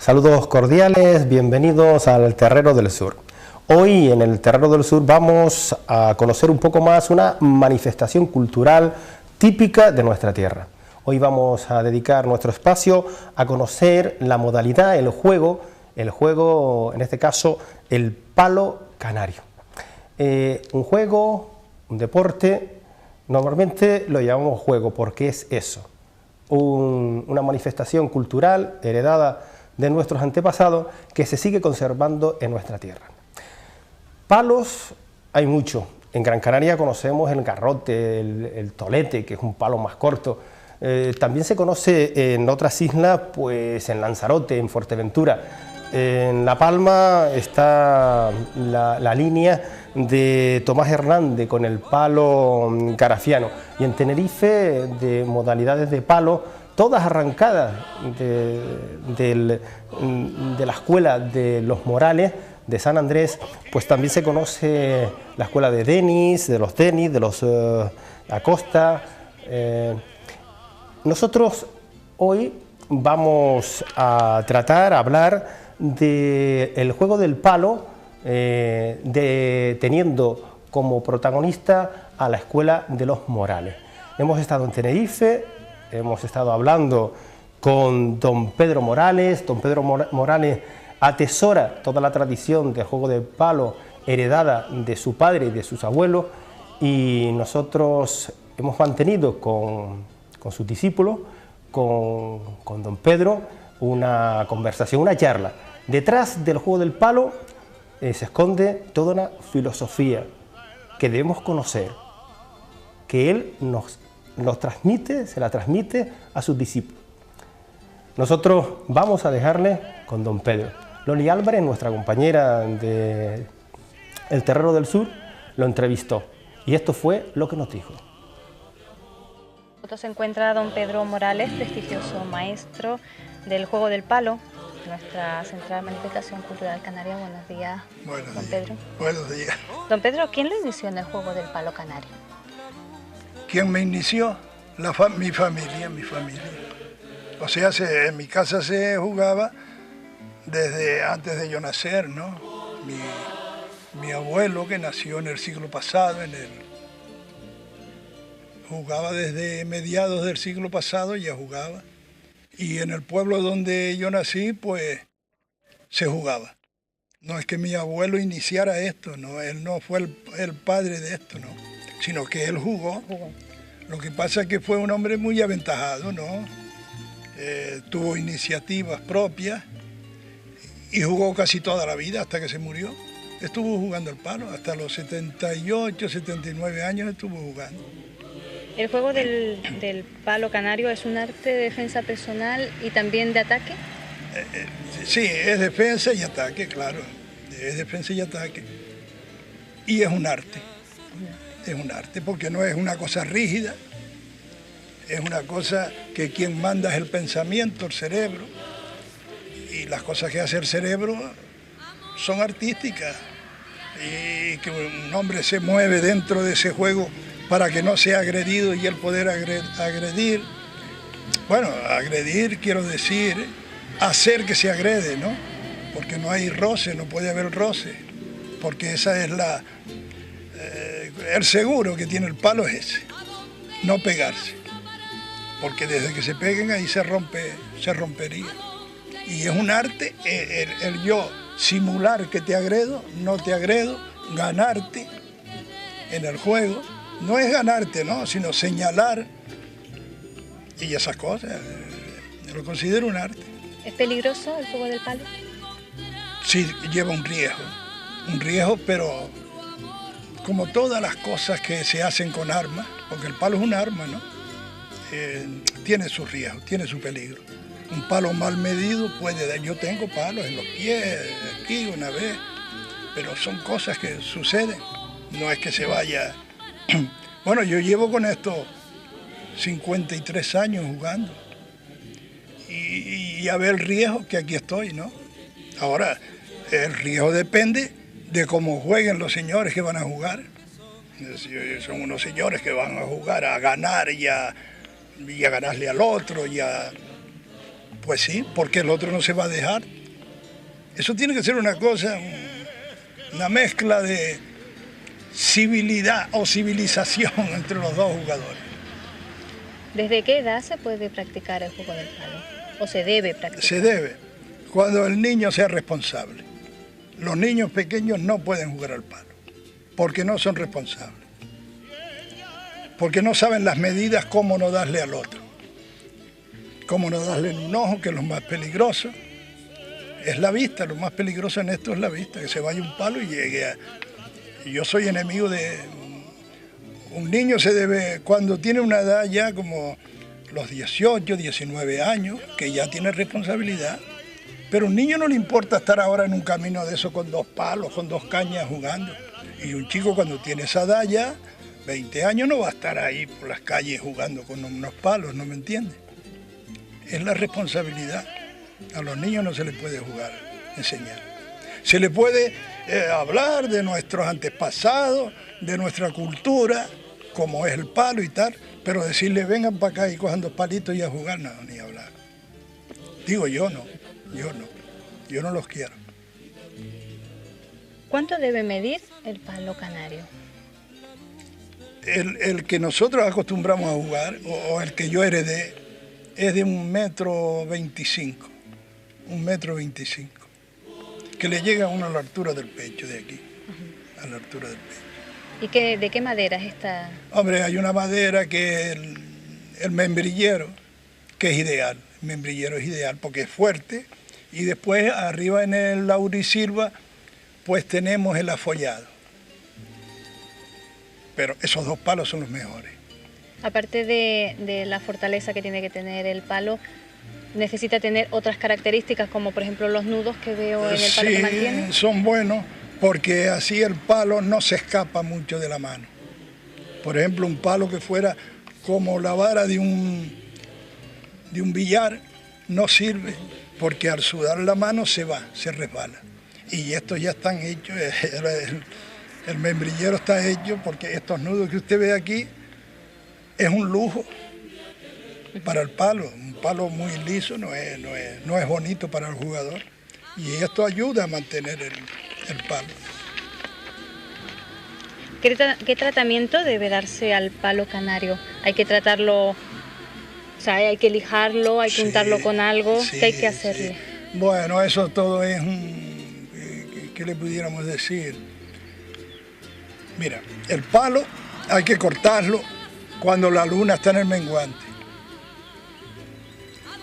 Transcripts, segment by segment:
Saludos cordiales, bienvenidos al Terrero del Sur. Hoy en el Terrero del Sur vamos a conocer un poco más una manifestación cultural típica de nuestra tierra. Hoy vamos a dedicar nuestro espacio a conocer la modalidad, el juego, en este caso, el palo canario. Un juego, un deporte, normalmente lo llamamos juego porque es eso, una manifestación cultural heredada de nuestros antepasados que se sigue conservando en nuestra tierra. Palos hay mucho. En Gran Canaria conocemos el garrote, el tolete, que es un palo más corto. También se conoce en otras islas, pues en Lanzarote, en Fuerteventura. En La Palma está la línea de Tomás Hernández con el palo carafiano. Y en Tenerife, de modalidades de palo, todas arrancadas de la escuela de los Morales, de San Andrés, pues también se conoce la escuela de Denis, de los Acosta. Nosotros hoy vamos a hablar del juego del palo, teniendo como protagonista a la escuela de los Morales. Hemos estado en Tenerife, hemos estado hablando con don Pedro Morales. Don Pedro Morales atesora toda la tradición del juego del palo heredada de su padre y de sus abuelos, y nosotros hemos mantenido con sus discípulos, con don Pedro, una conversación, una charla. Detrás del juego del palo se esconde toda una filosofía que debemos conocer, que él se la transmite a sus discípulos. Nosotros vamos a dejarle con don Pedro. Loli Álvarez, nuestra compañera de El Terrero del Sur, lo entrevistó y esto fue lo que nos dijo. Se encuentra don Pedro Morales, prestigioso maestro del juego del palo, nuestra central manifestación cultural canaria. Buenos días, don Pedro. Buenos días. Don Pedro, ¿quién lo inició en el juego del palo canario? ¿Quién me inició? Mi familia. O sea, en mi casa se jugaba desde antes de yo nacer, ¿no? Mi abuelo, que nació en el siglo pasado, jugaba desde mediados del siglo pasado, ya jugaba. Y en el pueblo donde yo nací, pues, se jugaba. No es que mi abuelo iniciara esto, no, él no fue el padre de esto, no, sino que él jugó. Lo que pasa es que fue un hombre muy aventajado, ¿no? Tuvo iniciativas propias y jugó casi toda la vida hasta que se murió. Estuvo jugando el palo, hasta los 78, 79 años estuvo jugando. ¿El juego del palo canario es un arte de defensa personal y también de ataque? Sí, es defensa y ataque, claro. Es defensa y ataque. Y es un arte. Es un arte porque no es una cosa rígida. Es una cosa que quien manda es el pensamiento, el cerebro. Y las cosas que hace el cerebro son artísticas. Y que un hombre se mueve dentro de ese juego para que no sea agredido y él poder agredir. Bueno, agredir quiero decir hacer que se agrede, ¿no? Porque no hay roce, no puede haber roce. Porque esa es el seguro que tiene el palo es ese, no pegarse. Porque desde que se peguen ahí se rompería. Y es un arte el yo simular que te agredo, no te agredo, ganarte en el juego. No es ganarte, ¿no? Sino señalar y esas cosas. Yo lo considero un arte. ¿Es peligroso el juego del palo? Sí, lleva un riesgo, pero como todas las cosas que se hacen con armas, porque el palo es un arma, ¿no? Tiene su riesgo, tiene su peligro. Un palo mal medido puede dar. Yo tengo palos en los pies, aquí una vez, pero son cosas que suceden. No es que se vaya. Bueno, yo llevo con esto 53 años jugando. Y a ver el riesgo que aquí estoy, ¿no? Ahora, el riesgo depende de cómo jueguen los señores que van a jugar. Son unos señores que van a jugar a ganar y a ganarle al otro, pues sí, porque el otro no se va a dejar. Eso tiene que ser una cosa, una mezcla de civilidad o civilización entre los dos jugadores. ¿Desde qué edad se puede practicar el juego del palo? ¿O se debe practicar? Se debe, cuando el niño sea responsable. Los niños pequeños no pueden jugar al palo, porque no son responsables. Porque no saben las medidas, cómo no darle al otro. Cómo no darle en un ojo, que es lo más peligroso. Es la vista, lo más peligroso en esto es la vista, que se vaya un palo y llegue a... Yo soy enemigo de... Un niño se debe, cuando tiene una edad ya como los 18, 19 años, que ya tiene responsabilidad, pero a un niño no le importa estar ahora en un camino de eso con 2 palos, con 2 cañas jugando. Y un chico cuando tiene esa edad ya, 20 años, no va a estar ahí por las calles jugando con unos palos, ¿no me entiende? Es la responsabilidad. A los niños no se les puede jugar, enseñar. Se les puede hablar de nuestros antepasados, de nuestra cultura, como es el palo y tal, pero decirle vengan para acá y cojan 2 palitos y a jugar, no, ni hablar. Digo yo no los quiero. ¿Cuánto debe medir el palo canario? El que nosotros acostumbramos a jugar, o el que yo heredé, es de 1,25 m, 1,25 m, que le llega a uno a la altura del pecho de aquí, a la altura del pecho. ¿Y de qué madera es esta? Hombre, hay una madera que es el membrillero, que es ideal. El membrillero es ideal porque es fuerte, y después arriba en el laurisilva pues tenemos el afollado. Pero esos 2 palos son los mejores. Aparte de la fortaleza que tiene que tener el palo, necesita tener otras características, como por ejemplo los nudos que veo en el palo que mantiene. Sí, son buenos porque así el palo no se escapa mucho de la mano. Por ejemplo, un palo que fuera como la vara de un billar no sirve, porque al sudar la mano se va, se resbala. Y estos ya están hechos, el membrillero está hecho, porque estos nudos que usted ve aquí es un lujo para el palo. Un palo muy liso no es bonito para el jugador. Y esto ayuda a mantener el palo. ¿Qué tratamiento debe darse al palo canario? ¿Hay que tratarlo, o sea, hay que lijarlo, hay que untarlo con algo? Sí, ¿Qué hay que hacerle? Sí. Bueno, eso todo es ¿qué le pudiéramos decir? Mira, el palo hay que cortarlo cuando la luna está en el menguante.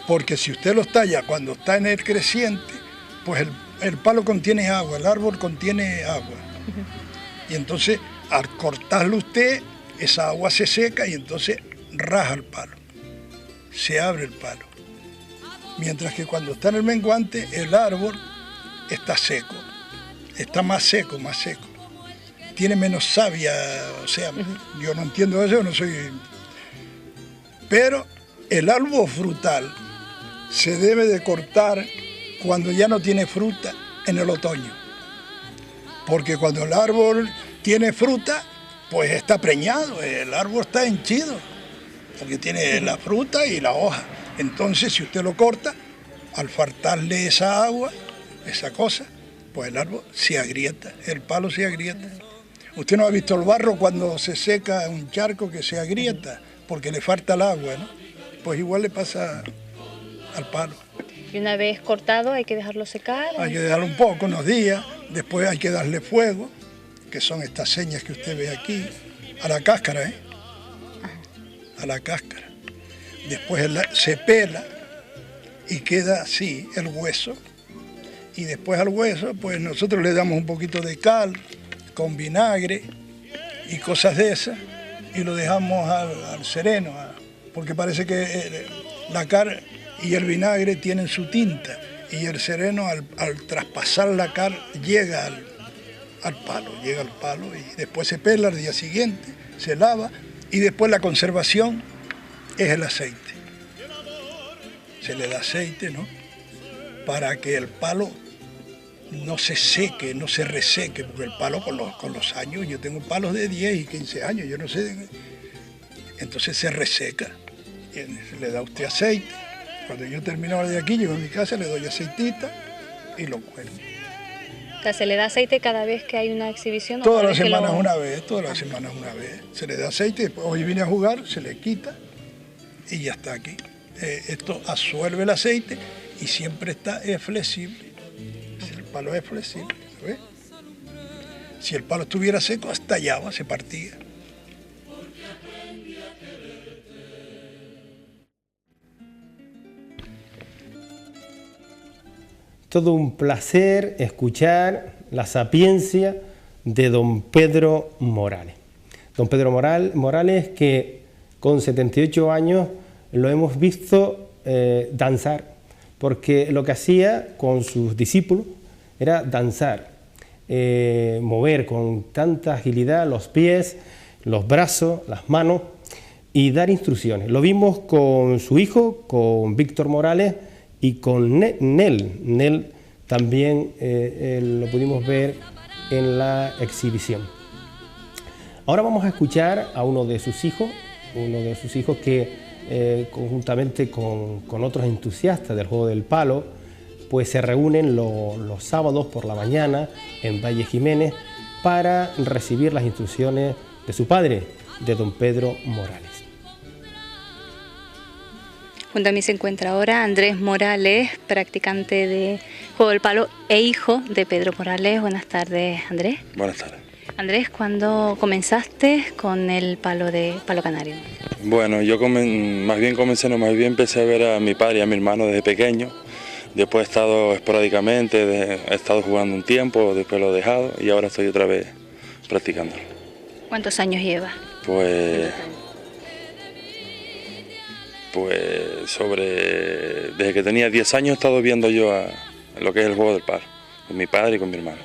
Porque si usted lo talla cuando está en el creciente, pues el palo contiene agua, el árbol contiene agua. Y entonces, al cortarlo usted, esa agua se seca y entonces raja el palo. Se abre el palo. Mientras que cuando está en el menguante, el árbol está seco. Está más seco, más seco. Tiene menos savia, o sea, yo no entiendo eso, no soy... Pero el árbol frutal se debe de cortar cuando ya no tiene fruta en el otoño. Porque cuando el árbol tiene fruta, pues está preñado, el árbol está henchido, porque tiene la fruta y la hoja. Entonces, si usted lo corta, al faltarle esa agua, esa cosa, pues el árbol se agrieta, el palo se agrieta. Usted no ha visto el barro cuando se seca un charco que se agrieta, porque le falta el agua, ¿no? Pues igual le pasa al palo. Y una vez cortado hay que dejarlo secar. Hay que dejarlo un poco, unos días, después hay que darle fuego, que son estas señas que usted ve aquí, a la cáscara, ¿eh? A la cáscara. Después se pela y queda así el hueso. Y después al hueso, pues nosotros le damos un poquito de cal, con vinagre y cosas de esas, y lo dejamos al sereno, porque parece que la cal y el vinagre tienen su tinta, y el sereno al traspasar la cal llega al palo y después se pela al día siguiente, se lava, y después la conservación es el aceite. Se le da aceite, ¿no? Para que el palo no se seque, no se reseque, porque el palo con los años, yo tengo palos de 10 y 15 años, yo no sé, entonces se reseca, y le da usted aceite. Cuando yo termino de aquí, llego a mi casa, le doy aceitita, y lo cuelgo. O sea, ¿se le da aceite cada vez que hay una exhibición? Todas las semanas una vez, todas las semanas una vez. Se le da aceite, después hoy vine a jugar, se le quita y ya está aquí. Esto absorbe el aceite y siempre es flexible. El palo es flexible, ¿ves? Si el palo estuviera seco, estallaba, se partía. Todo un placer escuchar la sapiencia de don Pedro Morales. Don Pedro Morales, que con 78 años lo hemos visto danzar, porque lo que hacía con sus discípulos era danzar, mover con tanta agilidad los pies, los brazos, las manos y dar instrucciones. Lo vimos con su hijo, con Víctor Morales, y con Nel también lo pudimos ver en la exhibición. Ahora vamos a escuchar a uno de sus hijos que conjuntamente con otros entusiastas del juego del palo, pues se reúnen los sábados por la mañana en Valle Jiménez para recibir las instrucciones de su padre, de don Pedro Morales. Junto a mí se encuentra ahora Andrés Morales, practicante de juego del palo e hijo de Pedro Morales. Buenas tardes, Andrés. Buenas tardes. Andrés, ¿cuándo comenzaste con el palo canario? Bueno, yo más bien empecé a ver a mi padre y a mi hermano desde pequeño. Después he estado esporádicamente, he estado jugando un tiempo, después lo he dejado y ahora estoy otra vez practicándolo. ¿Cuántos años llevas? Pues desde que tenía 10 años he estado viendo yo lo que es el juego del palo, con mi padre y con mi hermano.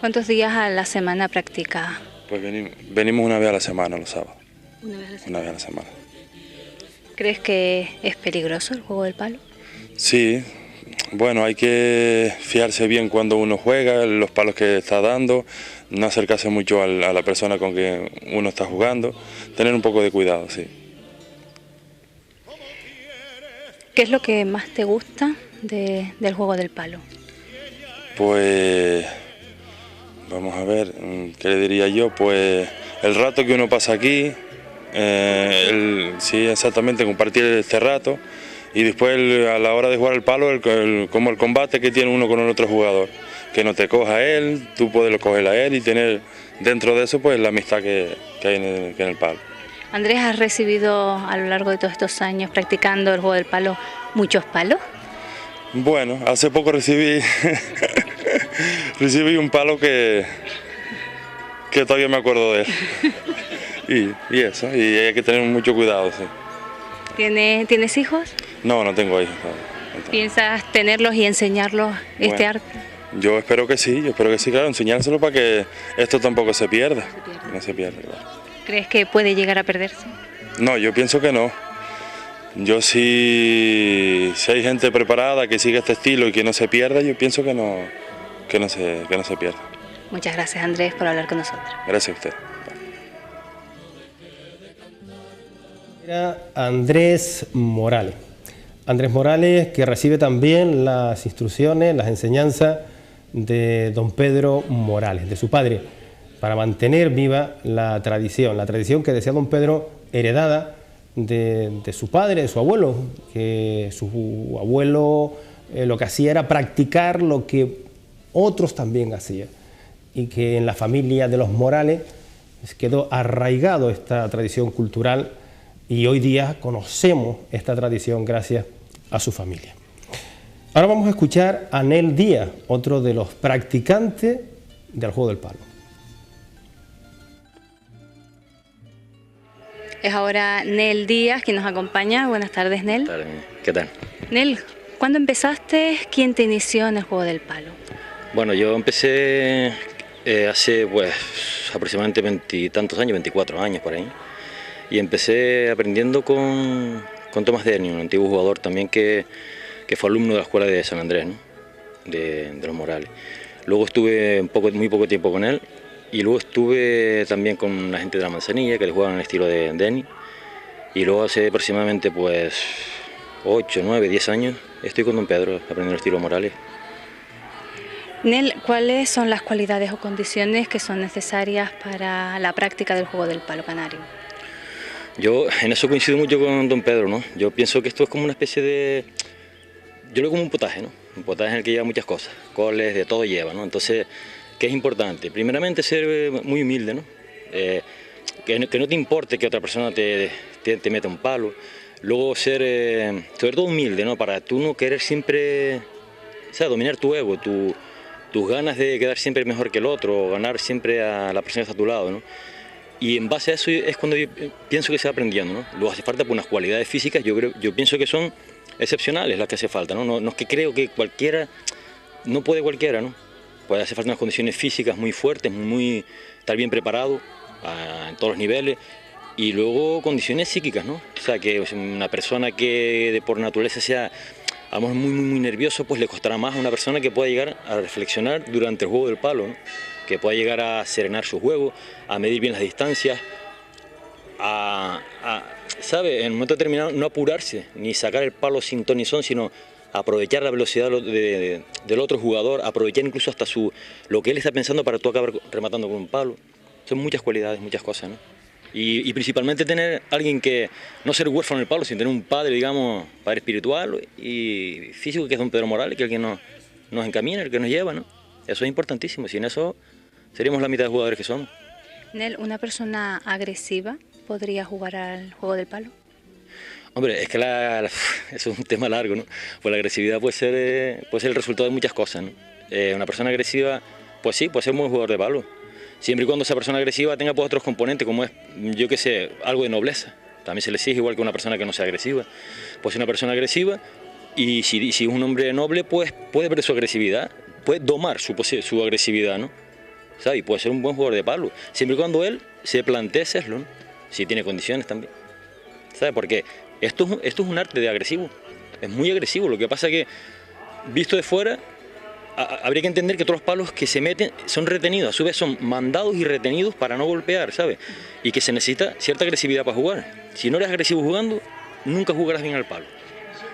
¿Cuántos días a la semana practicas? Pues venimos una vez a la semana, los sábados. Una vez a la semana. Una vez a la semana. ¿Crees que es peligroso el juego del palo? Sí, bueno, hay que fijarse bien cuando uno juega, los palos que está dando, no acercarse mucho a la persona con que uno está jugando, tener un poco de cuidado, sí. ¿Qué es lo que más te gusta del juego del palo? Pues, vamos a ver, ¿qué le diría yo? Pues el rato que uno pasa aquí, sí, exactamente, compartir este rato y después a la hora de jugar el palo, como el combate que tiene uno con el otro jugador, que no te coja él, tú puedes coger a él y tener dentro de eso pues la amistad que hay en el palo. Andrés, ¿has recibido a lo largo de todos estos años practicando el juego del palo muchos palos? Bueno, hace poco recibí un palo que todavía me acuerdo de él. Y eso, y hay que tener mucho cuidado, sí. ¿Tienes hijos? No tengo hijos. No. ¿Piensas tenerlos y enseñarlos este arte? Yo espero que sí, claro, enseñárselo para que esto tampoco se pierda. No se pierda, claro. ¿Crees que puede llegar a perderse? No, yo pienso que no. Yo si hay gente preparada que siga este estilo y que no se pierda, yo pienso que no se pierda. Muchas gracias, Andrés, por hablar con nosotros. Gracias a usted. Era Andrés Morales. Andrés Morales, que recibe también las instrucciones, las enseñanzas de don Pedro Morales, de su padre, para mantener viva la tradición que decía don Pedro, heredada de su padre, de su abuelo, que su abuelo lo que hacía era practicar lo que otros también hacían, y que en la familia de los Morales quedó arraigado esta tradición cultural y hoy día conocemos esta tradición gracias a su familia. Ahora vamos a escuchar a Nel Díaz, otro de los practicantes del juego del palo. Es ahora Nel Díaz quien nos acompaña. Buenas tardes, Nel. Buenas tardes. ¿Qué tal? Nel, ¿cuándo empezaste? ¿Quién te inició en el juego del palo? Bueno, yo empecé hace pues aproximadamente 20 y tantos años, 24 años por ahí, y empecé aprendiendo con Tomás Derni, un antiguo jugador también que fue alumno de la escuela de San Andrés, ¿no? de los Morales. Luego estuve muy poco tiempo con él, y luego estuve también con la gente de la Manzanilla, que le jugaban en el estilo de Denny, y luego hace aproximadamente pues 8, 9, 10 años estoy con don Pedro aprendiendo el estilo Morales. Nel, ¿cuáles son las cualidades o condiciones que son necesarias para la práctica del juego del palo canario? Yo en eso coincido mucho con don Pedro, ¿no? Yo pienso que esto es como una especie de... Yo lo veo como un potaje, ¿no? Un potaje en el que lleva muchas cosas, coles, de todo lleva, ¿no? Entonces, ¿qué es importante? Primeramente ser muy humilde, ¿no? Que no te importe que otra persona te meta un palo. Luego ser, sobre todo humilde, ¿no? Para tú no querer siempre, o sea, dominar tu ego, tus ganas de quedar siempre mejor que el otro, o ganar siempre a la persona que está a tu lado, ¿no? Y en base a eso es cuando yo pienso que se va aprendiendo, ¿no? Luego hace falta por unas cualidades físicas, yo pienso que son excepcionales las que hace falta, ¿no? No es que creo que cualquiera, no puede cualquiera, ¿no? Puede hacer falta unas condiciones físicas muy fuertes, estar bien preparado en todos los niveles, y luego condiciones psíquicas, ¿no? O sea, que una persona que por naturaleza sea, a lo mejor muy nervioso, pues le costará más a una persona que pueda llegar a reflexionar durante el juego del palo, ¿no? Que pueda llegar a serenar su juego, a medir bien las distancias, ¿sabe? En un momento determinado no apurarse, ni sacar el palo sin ton ni son, sino aprovechar la velocidad del otro jugador, aprovechar incluso hasta lo que él está pensando para tú acabar rematando con un palo. Son muchas cualidades, muchas cosas, ¿no? Y principalmente tener alguien que no ser huérfano del palo, sino tener un padre, digamos, padre espiritual y físico, que es don Pedro Morales, que es el que nos encamina, el que nos lleva, ¿no? Eso es importantísimo, sin eso seríamos la mitad de jugadores que somos. Nel, ¿una persona agresiva podría jugar al juego del palo? Hombre, es que eso es un tema largo, ¿no? Pues la agresividad puede ser el resultado de muchas cosas, ¿no? Una persona agresiva, pues sí, puede ser un buen jugador de palo, siempre y cuando esa persona agresiva tenga pues otros componentes, como es, yo qué sé, algo de nobleza. También se le exige igual que una persona que no sea agresiva. Pues una persona agresiva, y si es un hombre noble, pues puede ver su agresividad, puede domar su agresividad, ¿no? ¿Sabe? Y puede ser un buen jugador de palo, siempre y cuando él se plantee serlo, ¿no? Si tiene condiciones también. ¿Sabe? Porque esto es un arte de agresivo, es muy agresivo. Lo que pasa es que, visto de fuera, habría que entender que todos los palos que se meten son retenidos, a su vez son mandados y retenidos para no golpear, ¿sabes? Y que se necesita cierta agresividad para jugar. Si no eres agresivo jugando, nunca jugarás bien al palo.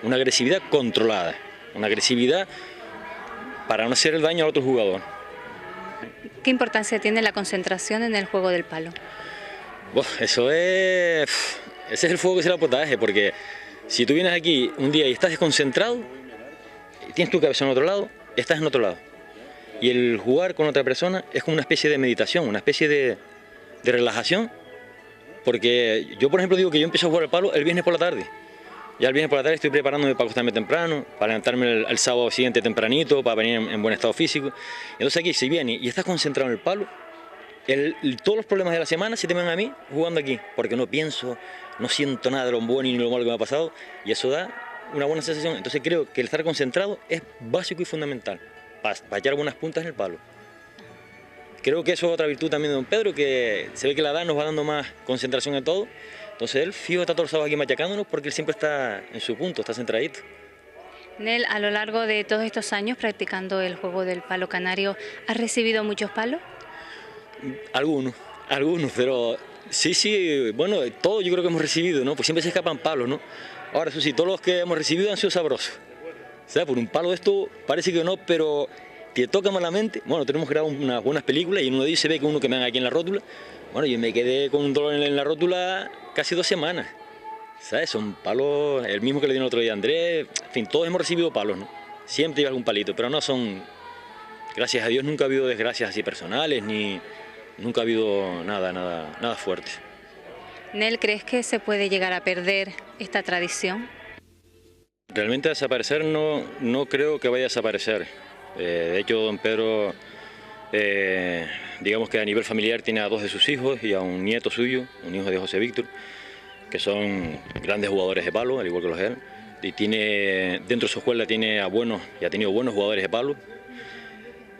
Una agresividad controlada, una agresividad para no hacer el daño al otro jugador. ¿Qué importancia tiene la concentración en el juego del palo? Ese es el fuego que se le potaje, porque si tú vienes aquí un día y estás desconcentrado, tienes tu cabeza en otro lado, estás en otro lado. Y el jugar con otra persona es como una especie de meditación, una especie de relajación, porque yo, por ejemplo, digo que yo empiezo a jugar al palo el viernes por la tarde. Ya el viernes por la tarde estoy preparándome para acostarme temprano, para levantarme el sábado siguiente tempranito, para venir en buen estado físico. Entonces aquí, si vienes y estás concentrado en el palo, todos los problemas de la semana se te ven a mí jugando aquí, porque no pienso, no siento nada de lo bueno ni lo malo que me ha pasado, y eso da una buena sensación. Entonces creo que el estar concentrado es básico y fundamental para echar buenas puntas en el palo. Creo que eso es otra virtud también de don Pedro, que se ve que la edad nos va dando más concentración en todo. Entonces él, fijo, está todos los sábados aquí machacándonos porque él siempre está en su punto, está centradito. Nel, a lo largo de todos estos años practicando el juego del palo canario, ¿has recibido muchos palos? Algunos, pero sí, bueno, todos yo creo que hemos recibido, ¿no? Pues siempre se escapan palos, ¿no? Ahora, eso sí, todos los que hemos recibido han sido sabrosos. O sea, por un palo de esto parece que no, pero te toca malamente. Bueno, tenemos grabado unas buenas películas y en uno de ellos se ve que uno que me dan aquí en la rótula. Bueno, yo me quedé con un dolor en la rótula casi 2 semanas. ¿Sabes? Son palos, el mismo que le dieron el otro día a Andrés. En fin, todos hemos recibido palos, ¿no? Siempre lleva algún palito, pero no son... Gracias a Dios nunca ha habido desgracias así personales, ni nunca ha habido nada fuerte. Nel, ¿crees que se puede llegar a perder esta tradición? Realmente desaparecer no creo que vaya a desaparecer. De hecho, don Pedro, digamos que a nivel familiar tiene a 2 de sus hijos y a un nieto suyo, un hijo de José Víctor, que son grandes jugadores de palo, al igual que los de él. Y dentro de su escuela tiene ha tenido buenos jugadores de palo.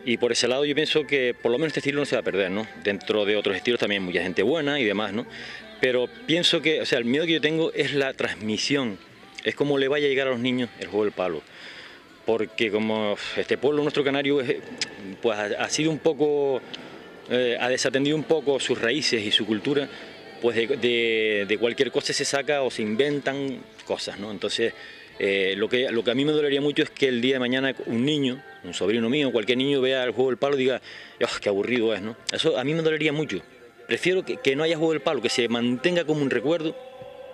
Y por ese lado yo pienso que por lo menos este estilo no se va a perder, ¿no? Dentro de otros estilos también mucha gente buena y demás, ¿no? Pero pienso que, o sea, el miedo que yo tengo es la transmisión, es cómo le vaya a llegar a los niños el juego del palo. Porque como este pueblo nuestro canario pues ha sido un poco, ha desatendido un poco sus raíces y su cultura, pues de cualquier cosa se saca o se inventan cosas, ¿no? Entonces Lo que a mí me dolería mucho es que el día de mañana un niño, un sobrino mío, cualquier niño vea el juego del palo y diga, ¡oh, qué aburrido es!, ¿no? Eso a mí me dolería mucho. Prefiero que no haya juego del palo, que se mantenga como un recuerdo.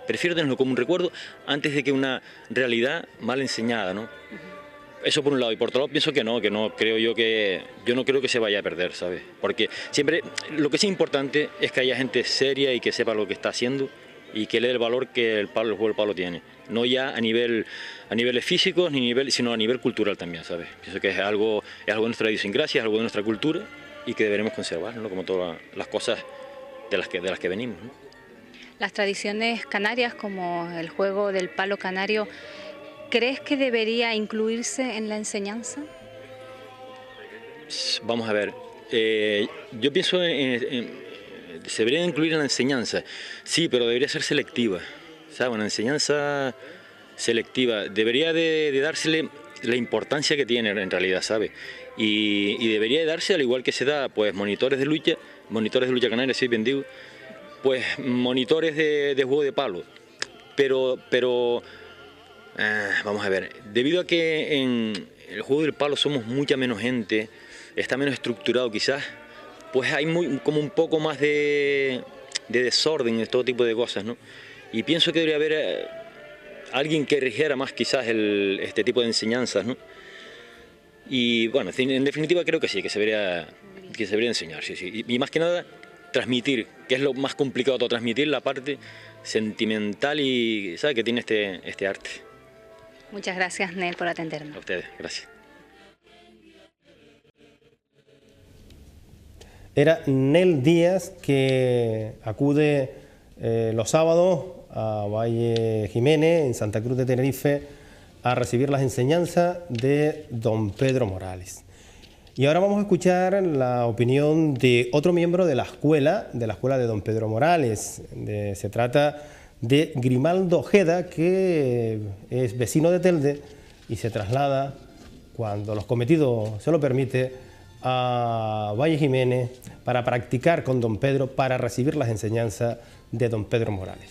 Prefiero tenerlo como un recuerdo antes de que una realidad mal enseñada, ¿no? Eso por un lado, y por otro lado pienso que no creo yo no creo que se vaya a perder, ¿sabes? Porque siempre, lo que sí es importante es que haya gente seria y que sepa lo que está haciendo y que le dé el valor que el juego del palo tiene. No ya a niveles físicos, sino a nivel cultural también, ¿sabes? Pienso que es algo de nuestra idiosincrasia, es algo de nuestra cultura y que deberemos conservar, ¿no? Como todas las cosas de las que venimos, ¿no? Las tradiciones canarias, como el juego del palo canario, ¿crees que debería incluirse en la enseñanza? Vamos a ver, yo pienso se debería incluir en la enseñanza, sí, pero debería ser selectiva, ¿sabes? Una enseñanza selectiva, debería de dársele la importancia que tiene en realidad, ¿sabes? Y debería de darse, al igual que se da, pues, monitores de lucha canaria, sí, bien digo, pues, monitores de juego de palo, pero vamos a ver, debido a que en el juego del palo somos mucha menos gente, está menos estructurado quizás, pues hay como un poco más de desorden en todo tipo de cosas, ¿no? Y pienso que debería haber alguien que rigiera más quizás este tipo de enseñanzas, ¿no? Y bueno, en definitiva creo que sí, que se debería enseñar, sí. Y más que nada transmitir, que es lo más complicado de todo, transmitir la parte sentimental y, ¿sabes?, que tiene este arte. Muchas gracias, Nel, por atendernos. A ustedes, gracias. Era Nel Díaz, que acude los sábados a Valle Jiménez, en Santa Cruz de Tenerife, a recibir las enseñanzas de don Pedro Morales. Y ahora vamos a escuchar la opinión de otro miembro de la escuela de don Pedro Morales. Se trata de Grimaldo Ojeda, que es vecino de Telde y se traslada, cuando los cometidos se lo permite, a Valle Jiménez para practicar con don Pedro, para recibir las enseñanzas de don Pedro Morales.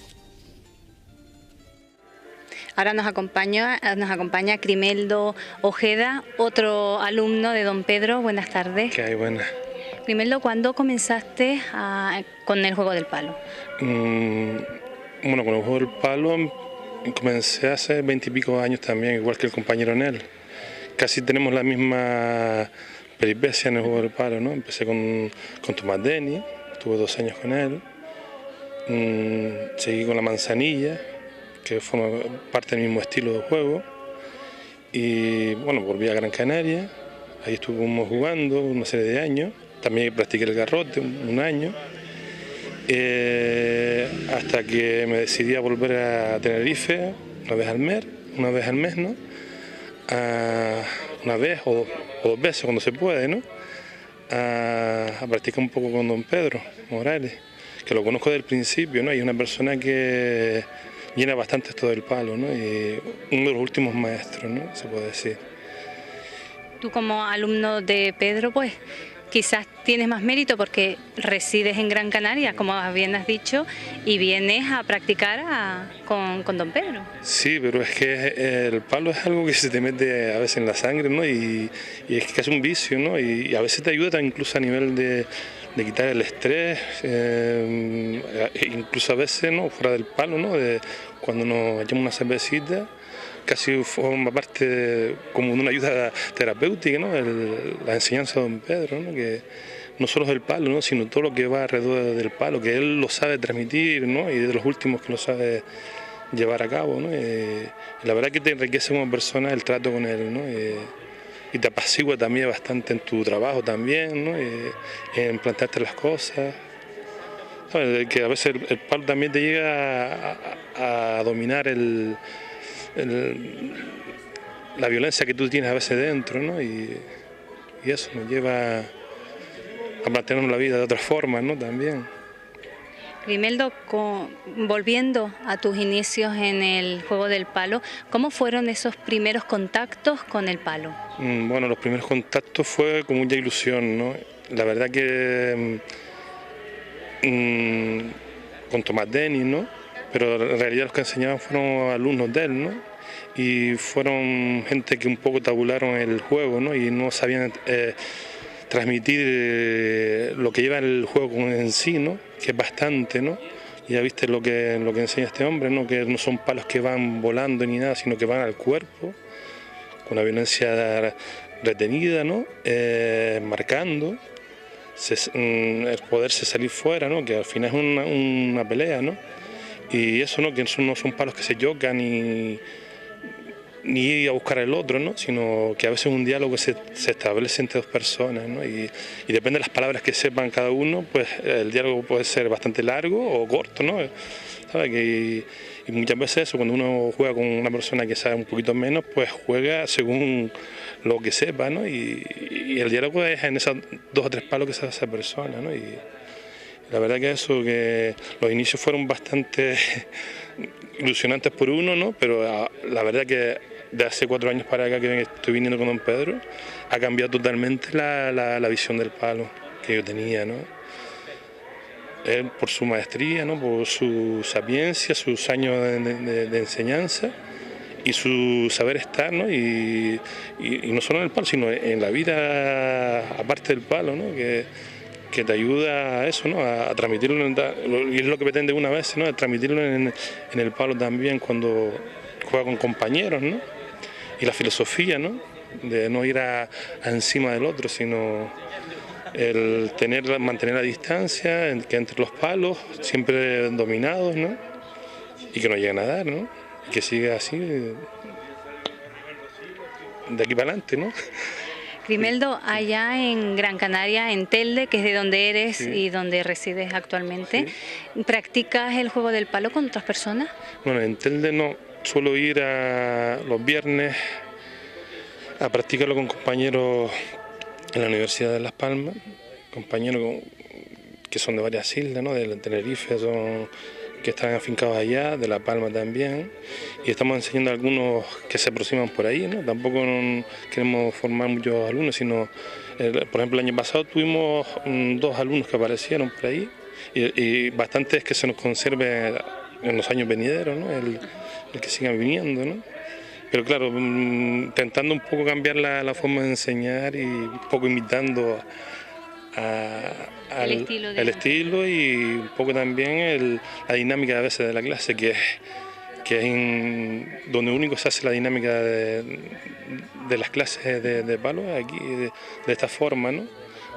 Ahora nos acompaña Grimaldo Ojeda, otro alumno de don Pedro. Buenas tardes. ¿Qué hay? Buenas. Grimaldo, ¿cuándo comenzaste con el juego del palo? Bueno, con el juego del palo comencé hace 20 y pico años también, igual que el compañero Nel. Casi tenemos la misma peripecia en el juego del palo, ¿no? Empecé con Tomás Deni, estuve 2 años con él. Seguí con la manzanilla, que forma parte del mismo estilo de juego. Y bueno, volví a Gran Canaria, ahí estuvimos jugando una serie de años. También practiqué el garrote un año. Hasta que me decidí a volver a Tenerife una vez al mes, ¿no? Una vez o 2 veces cuando se puede, ¿no? A practicar un poco con don Pedro Morales, que lo conozco desde el principio, ¿no? Y es una persona que llena bastante esto del palo, ¿no? Y uno de los últimos maestros, ¿no?, se puede decir. Tú, como alumno de Pedro, pues quizás tienes más mérito porque resides en Gran Canaria, como bien has dicho, y vienes a practicar con don Pedro. Sí, pero es que el palo es algo que se te mete a veces en la sangre, ¿no? Y es que es un vicio, ¿no? Y a veces te ayuda incluso a nivel de quitar el estrés, incluso a veces, ¿no?, fuera del palo, ¿no?, cuando nos echamos una cervecita, casi forma parte como de una ayuda terapéutica, ¿no?, la enseñanza de don Pedro, ¿no?, que no solo es el palo, ¿no?, sino todo lo que va alrededor del palo, que él lo sabe transmitir, ¿no?, y de los últimos que lo sabe llevar a cabo, ¿no? Y la verdad que te enriquece como persona el trato con él, ¿no? Y te apacigua también bastante en tu trabajo también, ¿no? En plantearte las cosas. ¿Sabes? Que a veces el palo también te llega a dominar la violencia que tú tienes a veces dentro, ¿no? Y eso nos lleva a plantearnos la vida de otra forma, ¿no?, también. Grimaldo, volviendo a tus inicios en el juego del palo, ¿cómo fueron esos primeros contactos con el palo? Bueno, los primeros contactos fue con mucha ilusión, ¿no? La verdad que con Tomás Deni, ¿no?, pero en realidad los que enseñaban fueron alumnos de él, ¿no? y fueron gente que un poco tabularon el juego, ¿no? Y no sabían transmitir lo que lleva el juego en sí, ¿no? Que es bastante, ¿no? Ya viste lo que enseña este hombre, ¿no? Que no son palos que van volando ni nada, sino que van al cuerpo, con una violencia retenida, ¿no? Marcando, el poderse salir fuera, ¿no? Que al final es una pelea, ¿no? Y eso, ¿no? Que no son palos que se chocan ni ir a buscar al otro, ¿no? Sino que a veces un diálogo se establece entre dos personas, ¿no? Y depende de las palabras que sepan cada uno, pues el diálogo puede ser bastante largo o corto, ¿no? ¿Sabes? Y muchas veces eso, cuando uno juega con una persona que sabe un poquito menos, pues juega según lo que sepa, ¿no? Y el diálogo es en esos 2 o 3 palos que sabe esa persona, ¿no? Y la verdad que eso, que los inicios fueron bastante ilusionantes por uno, ¿no? Pero la verdad que de hace 4 años para acá que estoy viniendo con don Pedro, ha cambiado totalmente la visión del palo que yo tenía, ¿no? Él por su maestría, ¿no? Por su sapiencia, sus años de enseñanza y su saber estar, ¿no? Y no solo en el palo, sino en la vida aparte del palo, ¿no? Que te ayuda a eso, ¿no? A transmitirlo, y es lo que pretende una vez, ¿no? A transmitirlo en el palo también cuando juega con compañeros, ¿no? Y la filosofía, ¿no? De no ir encima del otro, sino el mantener la distancia, que entre los palos, siempre dominados, ¿no? Y que no lleguen a dar, ¿no? Y que siga así, de aquí para adelante, ¿no? Grimeldo, allá en Gran Canaria, en Telde, que es de donde eres Sí. y donde resides actualmente, ¿practicas el juego del palo con otras personas? Bueno, en Telde no, suelo ir los viernes a practicarlo con compañeros en la Universidad de Las Palmas, compañeros que son de varias islas, ¿no? De Tenerife, que están afincados allá, de La Palma también, y estamos enseñando a algunos que se aproximan por ahí, ¿no? Tampoco queremos formar muchos alumnos, sino, por ejemplo, el año pasado tuvimos 2 alumnos que aparecieron por ahí, y bastantes que se nos conserve en los años venideros, ¿no? El que sigan viniendo, ¿no? Pero claro, intentando un poco cambiar la forma de enseñar y un poco imitando El estilo y un poco también la dinámica a veces de la clase, que es donde único se hace la dinámica de las clases de palo, aquí de esta forma, ¿no?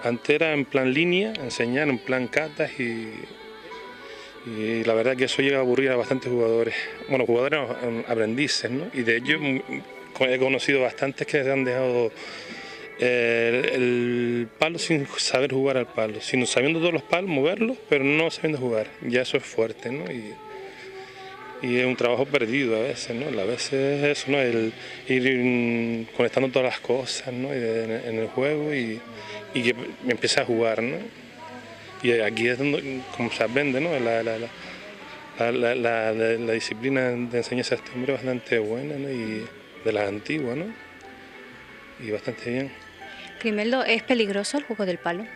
Antes era en plan línea, enseñar en plan catas y la verdad que eso llega a aburrir a bastantes jugadores, bueno, jugadores aprendices, ¿no? Y de ellos he conocido bastantes que se han dejado el palo sin saber jugar al palo, sino sabiendo todos los palos, moverlos, pero no sabiendo jugar. Ya eso es fuerte, ¿no? Y es un trabajo perdido a veces, ¿no? A veces eso, ¿no? El ir conectando todas las cosas, ¿no? En el juego y que empiece a jugar, ¿no? Y aquí es donde, como se aprende, ¿no? La disciplina de enseñanza de este hombre es bastante buena, ¿no? Y de las antiguas, ¿no? Y bastante bien. Grimeldo, ¿es peligroso el juego del palo?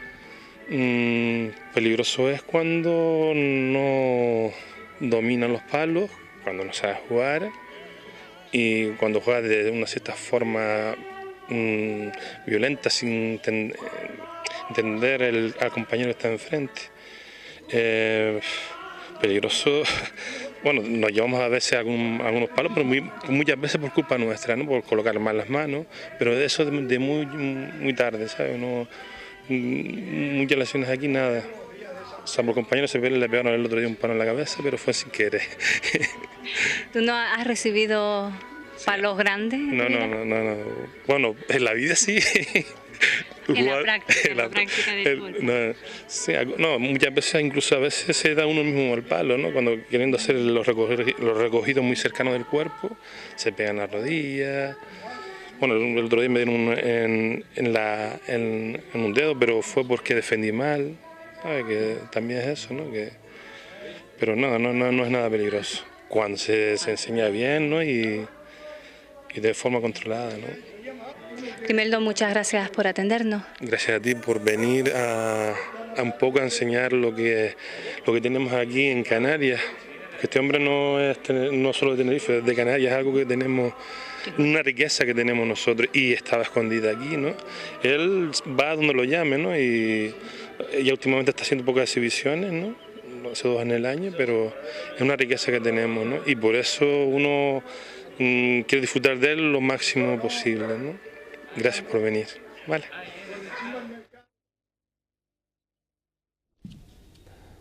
Peligroso es cuando no dominan los palos, cuando no sabes jugar y cuando juegas de una cierta forma violenta sin entender al compañero que está enfrente. Peligroso, bueno, nos llevamos a veces algunos palos, pero muchas veces por culpa nuestra, ¿no? Por colocar mal las manos, pero eso de muy tarde, ¿sabes? No, muchas lesiones aquí, nada. O sea, por compañeros le pegaron el otro día un palo en la cabeza, pero fue sin querer. ¿Tú no has recibido palos grandes? No. Bueno, en la vida sí. En la práctica del fútbol. No, muchas veces, incluso a veces se da uno mismo el palo, ¿no? Cuando queriendo hacer los recogidos muy cercanos del cuerpo, se pegan las rodillas. Bueno, el otro día me dieron en un dedo, pero fue porque defendí mal, ¿sabes? Que también es eso, ¿no? Pero no es nada peligroso. Cuando se enseña bien, ¿no? Y de forma controlada, ¿no? Grimeldo, muchas gracias por atendernos. Gracias a ti por venir a un poco a enseñar lo que tenemos aquí en Canarias, Este hombre no es no solo de Tenerife, es de Canarias, es algo que tenemos, una riqueza que tenemos nosotros y estaba escondida aquí, ¿no? Él va donde lo llame, ¿no? Y ya últimamente está haciendo pocas exhibiciones, ¿no? Hace 2 en el año, pero es una riqueza que tenemos, ¿no? Y por eso uno quiere disfrutar de él lo máximo posible, ¿no? Gracias por venir. Vale.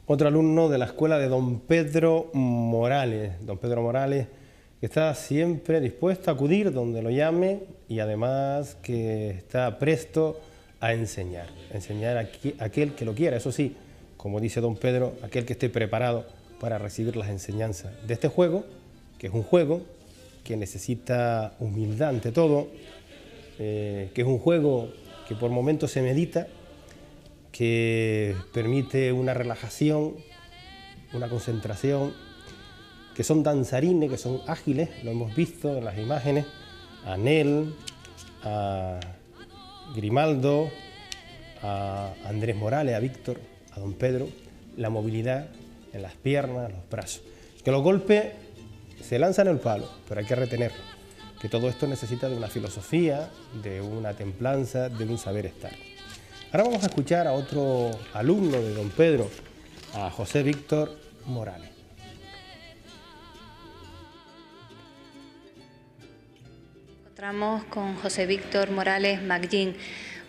Otro alumno de la escuela de don Pedro Morales. Don Pedro Morales, que está siempre dispuesto a acudir donde lo llame y además que está presto a enseñar a aquel que lo quiera. Eso sí, como dice don Pedro, aquel que esté preparado para recibir las enseñanzas de este juego, que es un juego que necesita humildad ante todo, que es un juego que por momentos se medita, que permite una relajación, una concentración, que son danzarines, que son ágiles, lo hemos visto en las imágenes, a Nel, a Grimaldo, a Andrés Morales, a Víctor, a don Pedro, la movilidad en las piernas, los brazos. Que los golpes se lanzan el palo, pero hay que retenerlo, que todo esto necesita de una filosofía, de una templanza, de un saber estar. Ahora vamos a escuchar a otro alumno de don Pedro, a José Víctor Morales. Encontramos con José Víctor Morales Magín.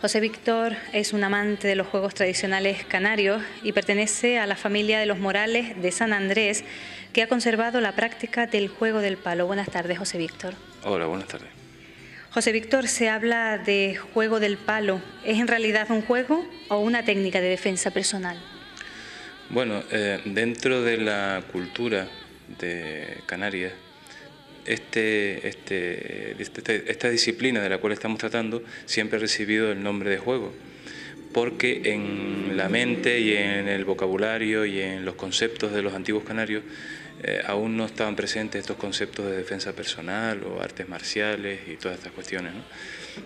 José Víctor es un amante de los juegos tradicionales canarios y pertenece a la familia de los Morales de San Andrés, que ha conservado la práctica del juego del palo. Buenas tardes, José Víctor. Hola, buenas tardes. José Víctor, se habla de juego del palo. ¿Es en realidad un juego o una técnica de defensa personal? Bueno, dentro de la cultura de Canarias, esta disciplina de la cual estamos tratando siempre ha recibido el nombre de juego, porque en la mente y en el vocabulario y en los conceptos de los antiguos canarios aún no estaban presentes estos conceptos de defensa personal o artes marciales y todas estas cuestiones, ¿no?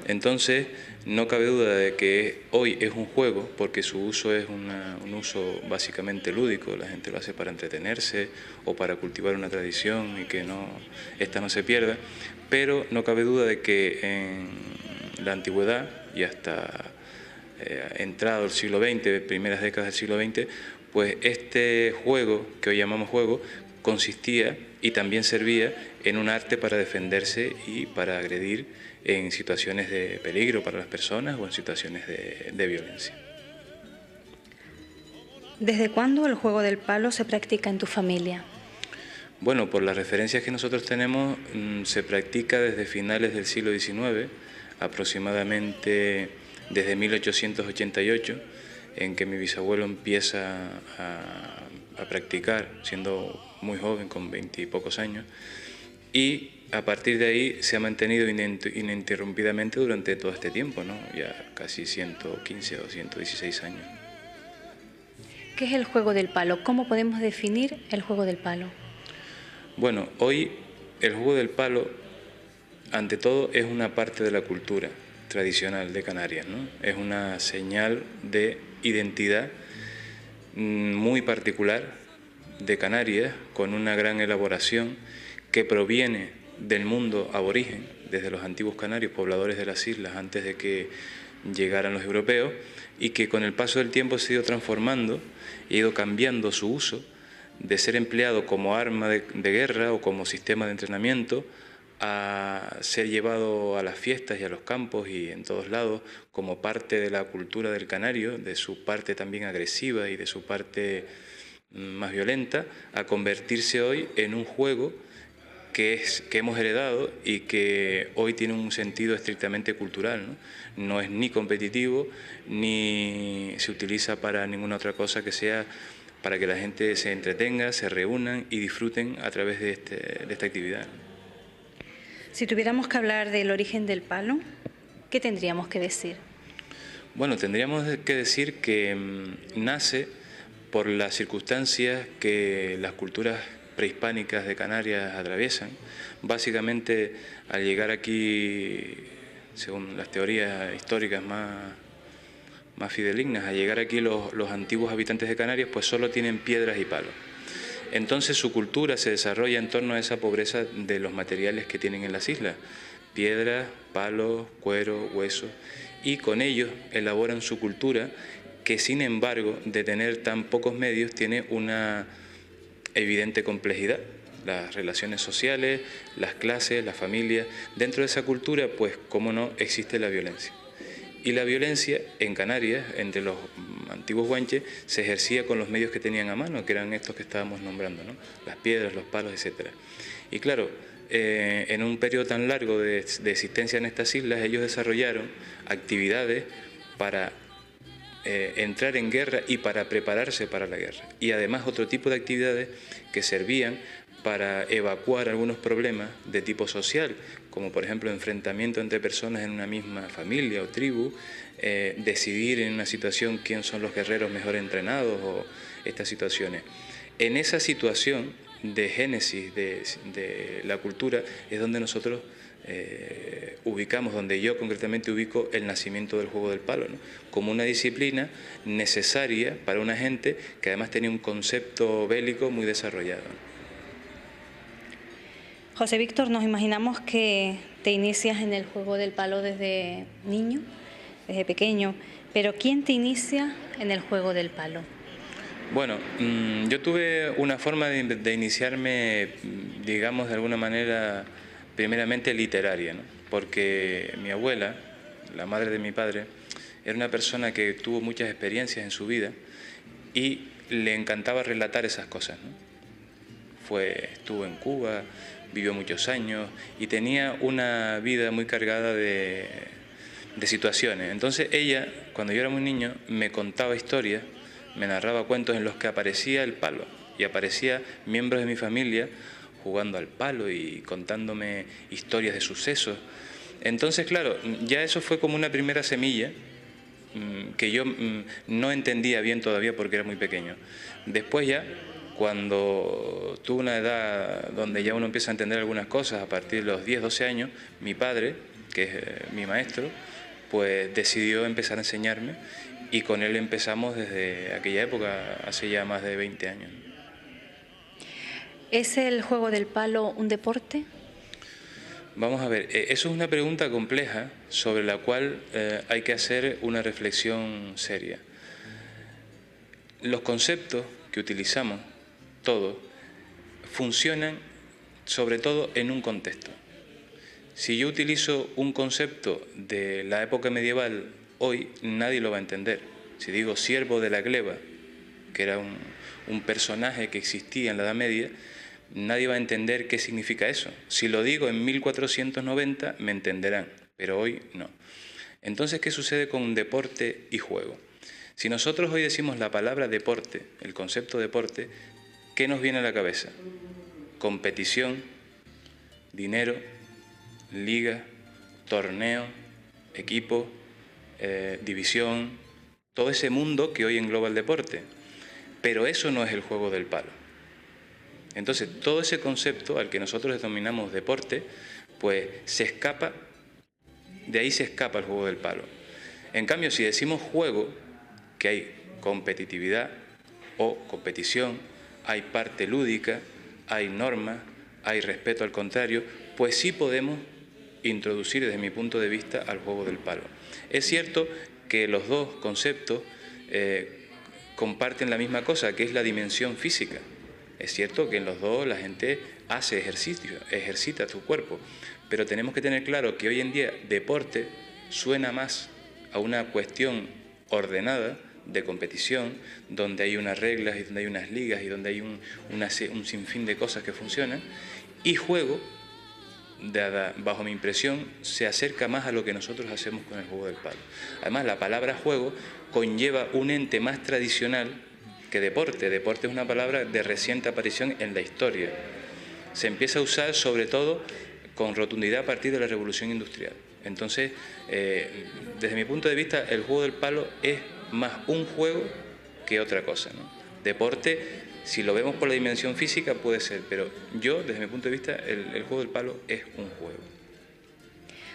Entonces, no cabe duda de que hoy es un juego, porque su uso es un uso básicamente lúdico, la gente lo hace para entretenerse o para cultivar una tradición y que esta no se pierda, pero no cabe duda de que en la antigüedad y hasta entrado el siglo XX, primeras décadas del siglo XX, pues este juego, que hoy llamamos juego, consistía y también servía en un arte para defenderse y para agredir en situaciones de peligro para las personas o en situaciones de violencia. ¿Desde cuándo el juego del palo se practica en tu familia? Bueno, por las referencias que nosotros tenemos, se practica desde finales del siglo XIX, aproximadamente desde 1888, en que mi bisabuelo empieza a practicar, siendo muy joven, con 20 y pocos años, y a partir de ahí se ha mantenido ininterrumpidamente durante todo este tiempo, ¿no? Ya casi 115 o 116 años. ¿Qué es el juego del palo? ¿Cómo podemos definir el juego del palo? Bueno, hoy el juego del palo, ante todo, es una parte de la cultura tradicional de Canarias, ¿no? Es una señal de identidad muy particular de Canarias, con una gran elaboración que proviene del mundo aborigen, desde los antiguos canarios, pobladores de las islas antes de que llegaran los europeos, y que con el paso del tiempo se ha ido transformando y ha ido cambiando su uso de ser empleado como arma de guerra o como sistema de entrenamiento a ser llevado a las fiestas y a los campos y en todos lados como parte de la cultura del canario, de su parte también agresiva y de su parte más violenta, a convertirse hoy en un juego que hemos heredado y que hoy tiene un sentido estrictamente cultural, ¿no? No es ni competitivo ni se utiliza para ninguna otra cosa que sea para que la gente se entretenga, se reúnan y disfruten a través de esta actividad. Si tuviéramos que hablar del origen del palo, ¿qué tendríamos que decir? Bueno, tendríamos que decir que nace por las circunstancias que las culturas prehispánicas de Canarias atraviesan. Básicamente, al llegar aquí, según las teorías históricas más fidedignas, al llegar aquí los antiguos habitantes de Canarias, pues solo tienen piedras y palos. Entonces su cultura se desarrolla en torno a esa pobreza de los materiales que tienen en las islas, piedras, palos, cuero, huesos, y con ellos elaboran su cultura que, sin embargo, de tener tan pocos medios, tiene una evidente complejidad. Las relaciones sociales, las clases, las familias. Dentro de esa cultura, pues, cómo no, existe la violencia. Y la violencia en Canarias, entre los antiguos guanches, se ejercía con los medios que tenían a mano, que eran estos que estábamos nombrando, ¿no? Las piedras, los palos, etc. Y claro, en un periodo tan largo de existencia en estas islas, ellos desarrollaron actividades para entrar en guerra y para prepararse para la guerra. Y además otro tipo de actividades que servían para evacuar algunos problemas de tipo social, como por ejemplo enfrentamiento entre personas en una misma familia o tribu, decidir en una situación quién son los guerreros mejor entrenados o estas situaciones. En esa situación de génesis de la cultura es donde nosotros ubicamos, donde yo concretamente ubico el nacimiento del juego del palo, ¿no? Como una disciplina necesaria para una gente que además tenía un concepto bélico muy desarrollado, ¿no? José Víctor, nos imaginamos que te inicias en el juego del palo desde niño, desde pequeño, pero ¿quién te inicia en el juego del palo? Bueno, yo tuve una forma de iniciarme, digamos, de alguna manera, primeramente literaria, ¿no? Porque mi abuela, la madre de mi padre, era una persona que tuvo muchas experiencias en su vida y le encantaba relatar esas cosas, ¿no? Estuvo en Cuba, vivió muchos años y tenía una vida muy cargada de situaciones. Entonces ella, cuando yo era muy niño, me contaba historias, me narraba cuentos en los que aparecía el palo y aparecía miembros de mi familia jugando al palo y contándome historias de sucesos. Entonces, claro, ya eso fue como una primera semilla que yo no entendía bien todavía porque era muy pequeño. Después ya, cuando tuve una edad donde ya uno empieza a entender algunas cosas, a partir de los 10, 12 años, mi padre, que es mi maestro, pues decidió empezar a enseñarme y con él empezamos desde aquella época, hace ya más de 20 años. ¿Es el juego del palo un deporte? Vamos a ver, eso es una pregunta compleja sobre la cual hay que hacer una reflexión seria. Los conceptos que utilizamos, todos, funcionan sobre todo en un contexto. Si yo utilizo un concepto de la época medieval, hoy nadie lo va a entender. Si digo siervo de la gleba, que era un personaje que existía en la Edad Media, nadie va a entender qué significa eso. Si lo digo en 1490 me entenderán, pero hoy no. Entonces, ¿qué sucede con deporte y juego? Si nosotros hoy decimos la palabra deporte, el concepto deporte, ¿qué nos viene a la cabeza? Competición, dinero, liga, torneo, equipo, división, todo ese mundo que hoy engloba el deporte. Pero eso no es el juego del palo. Entonces, todo ese concepto al que nosotros denominamos deporte, pues de ahí se escapa el juego del palo. En cambio, si decimos juego, que hay competitividad o competición, hay parte lúdica, hay normas, hay respeto al contrario, pues sí podemos introducir desde mi punto de vista al juego del palo. Es cierto que los dos conceptos comparten la misma cosa, que es la dimensión física. Es cierto que en los dos la gente hace ejercicio, ejercita su cuerpo, pero tenemos que tener claro que hoy en día deporte suena más a una cuestión ordenada de competición, donde hay unas reglas y donde hay unas ligas y donde hay un sinfín de cosas que funcionan, y juego, bajo mi impresión, se acerca más a lo que nosotros hacemos con el juego del palo. Además, la palabra juego conlleva un ente más tradicional que deporte. Deporte es una palabra de reciente aparición en la historia. Se empieza a usar sobre todo con rotundidad a partir de la Revolución Industrial. Entonces, desde mi punto de vista, el juego del palo es más un juego que otra cosa, ¿no? Deporte, si lo vemos por la dimensión física, puede ser, pero yo, desde mi punto de vista, el juego del palo es un juego.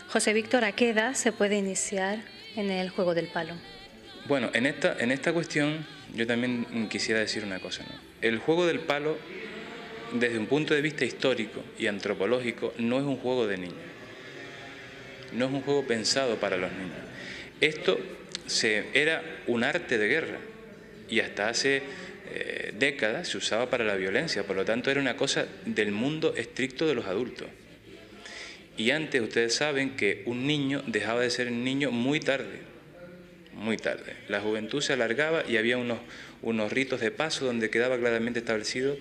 José Víctor, ¿a qué edad se puede iniciar en el juego del palo? Bueno, en esta cuestión yo también quisiera decir una cosa, ¿no? El juego del palo, desde un punto de vista histórico y antropológico, no es un juego de niños. No es un juego pensado para los niños. Esto era un arte de guerra y hasta hace décadas se usaba para la violencia, por lo tanto era una cosa del mundo estricto de los adultos. Y antes ustedes saben que un niño dejaba de ser un niño muy tarde, muy tarde. La juventud se alargaba y había unos ritos de paso donde quedaba claramente establecido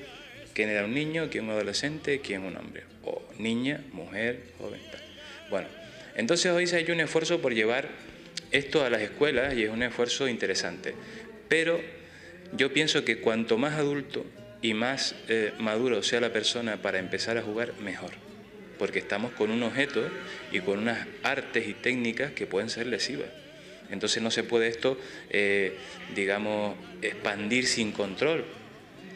quién era un niño, quién un adolescente, quién un hombre, o niña, mujer, joven, tal. Bueno, entonces hoy se ha hecho un esfuerzo por llevar esto a las escuelas y es un esfuerzo interesante, pero yo pienso que cuanto más adulto y más maduro sea la persona para empezar a jugar, mejor, porque estamos con un objeto y con unas artes y técnicas que pueden ser lesivas. Entonces no se puede esto, digamos, expandir sin control.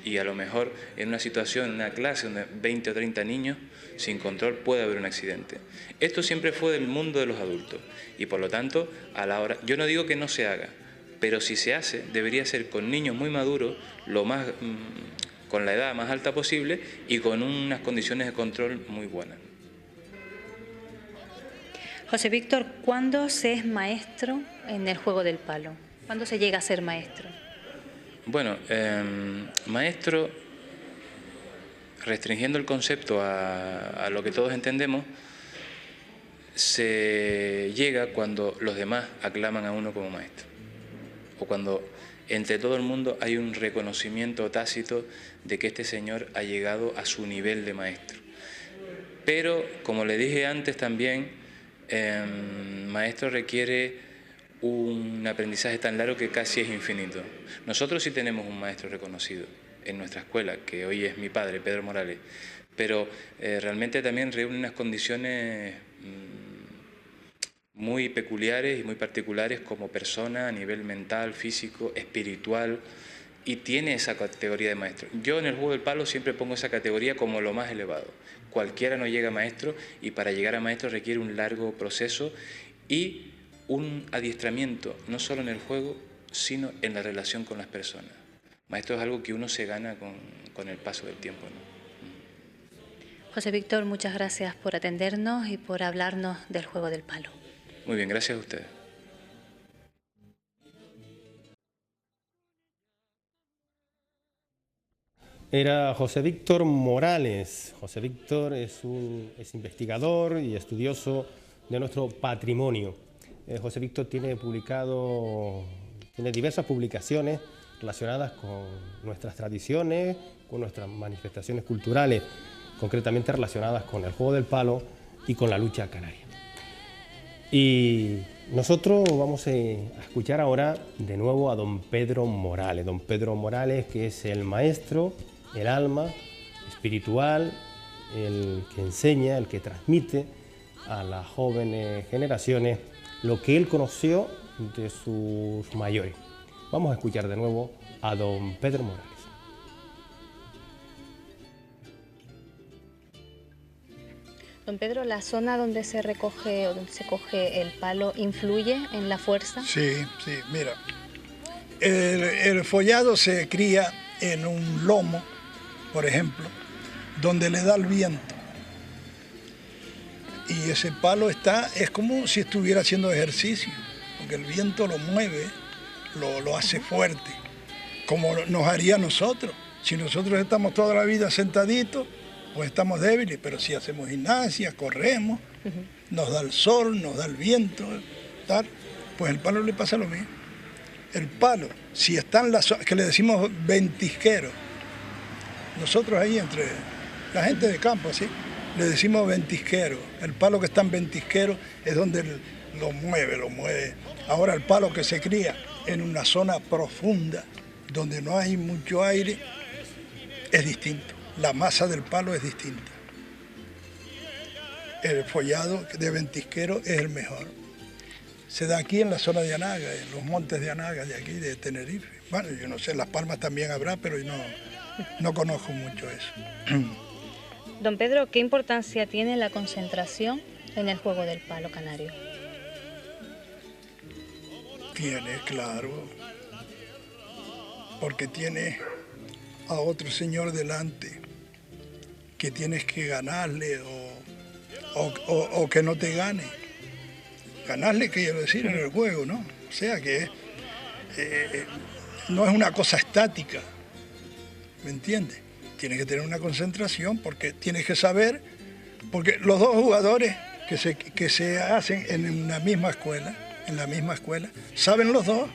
Y a lo mejor en una situación, en una clase donde 20 o 30 niños, sin control puede haber un accidente. Esto siempre fue del mundo de los adultos y por lo tanto, a la hora, yo no digo que no se haga, pero si se hace, debería ser con niños muy maduros, con la edad más alta posible y con unas condiciones de control muy buenas. José Víctor, ¿cuándo se es maestro en el juego del palo? ¿Cuándo se llega a ser maestro? Bueno, maestro, restringiendo el concepto a lo que todos entendemos, se llega cuando los demás aclaman a uno como maestro, o cuando entre todo el mundo hay un reconocimiento tácito de que este señor ha llegado a su nivel de maestro. Pero, como le dije antes también, maestro requiere un aprendizaje tan largo que casi es infinito. Nosotros sí tenemos un maestro reconocido en nuestra escuela, que hoy es mi padre, Pedro Morales, pero realmente también reúne unas condiciones muy peculiares y muy particulares como persona a nivel mental, físico, espiritual, y tiene esa categoría de maestro. Yo en el juego del palo siempre pongo esa categoría como lo más elevado. Cualquiera no llega a maestro y para llegar a maestro requiere un largo proceso y un adiestramiento, no solo en el juego, sino en la relación con las personas. Maestro es algo que uno se gana con el paso del tiempo, ¿no? José Víctor, muchas gracias por atendernos y por hablarnos del juego del palo. Muy bien, gracias a ustedes. Era José Víctor Morales. José Víctor es investigador y estudioso de nuestro patrimonio. José Víctor tiene diversas publicaciones relacionadas con nuestras tradiciones, con nuestras manifestaciones culturales, concretamente relacionadas con el juego del palo y con la lucha canaria. Y nosotros vamos a escuchar ahora de nuevo a don Pedro Morales. Don Pedro Morales, que es el maestro, el alma espiritual, el que enseña, el que transmite a las jóvenes generaciones lo que él conoció de sus mayores. Vamos a escuchar de nuevo a don Pedro Morales. Don Pedro, ¿la zona donde se recoge o donde se coge el palo influye en la fuerza? Sí, sí, mira. El follado se cría en un lomo, por ejemplo, donde le da el viento. Y ese palo es como si estuviera haciendo ejercicio, porque el viento lo mueve, lo hace fuerte, como nos haría a nosotros. Si nosotros estamos toda la vida sentaditos, pues estamos débiles, pero si hacemos gimnasia, corremos, nos da el sol, nos da el viento, tal, pues el palo le pasa lo mismo. El palo, si está en la zona, que le decimos ventisquero, nosotros ahí entre la gente de campo, ¿sí? Le decimos ventisquero. El palo que está en ventisquero es donde lo mueve. Ahora el palo que se cría en una zona profunda, donde no hay mucho aire, es distinto. La masa del palo es distinta. El follado de ventisquero es el mejor. Se da aquí en la zona de Anaga, en los montes de Anaga, de aquí, de Tenerife. Bueno, yo no sé, en Las Palmas también habrá, pero yo no conozco mucho eso. Don Pedro, ¿qué importancia tiene la concentración en el juego del palo canario? Tiene, claro, porque tiene a otro señor delante que tienes que ganarle o que no te gane. Ganarle, quiero decir, en el juego, ¿no? O sea que no es una cosa estática, ¿me entiendes? Tienes que tener una concentración porque tienes que saber, porque los dos jugadores que se hacen en la misma escuela, saben los dos.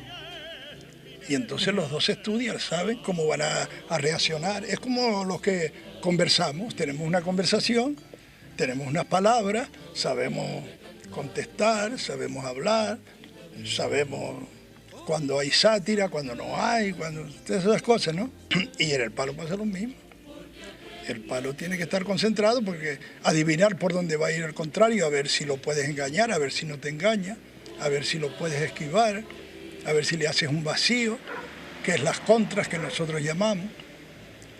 Y entonces los dos estudian, saben cómo van a reaccionar. Es como los que conversamos, tenemos una conversación, tenemos unas palabras, sabemos contestar, sabemos hablar, sabemos cuando hay sátira, cuando no hay, cuando esas cosas, ¿no? Y en el palo pasa lo mismo. El palo tiene que estar concentrado porque adivinar por dónde va a ir el contrario, a ver si lo puedes engañar, a ver si no te engaña, a ver si lo puedes esquivar, a ver si le haces un vacío, que es las contras que nosotros llamamos.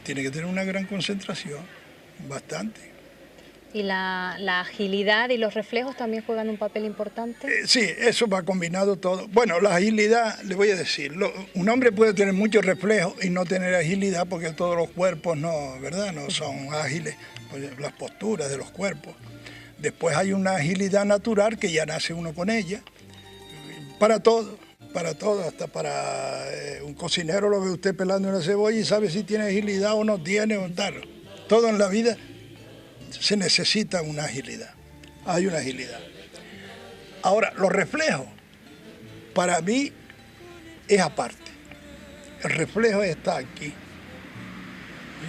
Tiene que tener una gran concentración, bastante. ¿Y la agilidad y los reflejos también juegan un papel importante? Sí, eso va combinado todo. Bueno, la agilidad, le voy a decir, un hombre puede tener muchos reflejos y no tener agilidad porque todos los cuerpos no, ¿verdad? No son ágiles, pues, las posturas de los cuerpos. Después hay una agilidad natural que ya nace uno con ella, para todo, hasta para un cocinero lo ve usted pelando una cebolla y sabe si tiene agilidad o no tiene o tal. Todo en la vida se necesita una agilidad, hay una agilidad. Ahora, los reflejos, para mí, es aparte. El reflejo está aquí.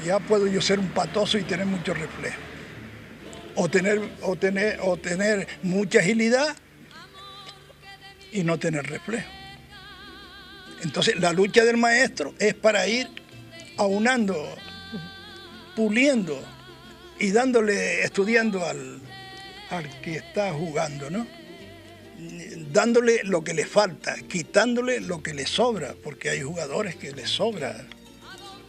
Ya puedo yo ser un patoso y tener muchos reflejos. O tener mucha agilidad y no tener reflejo. Entonces, la lucha del maestro es para ir aunando, puliendo y estudiando al que está jugando, ¿no? Dándole lo que le falta, quitándole lo que le sobra, porque hay jugadores que les sobra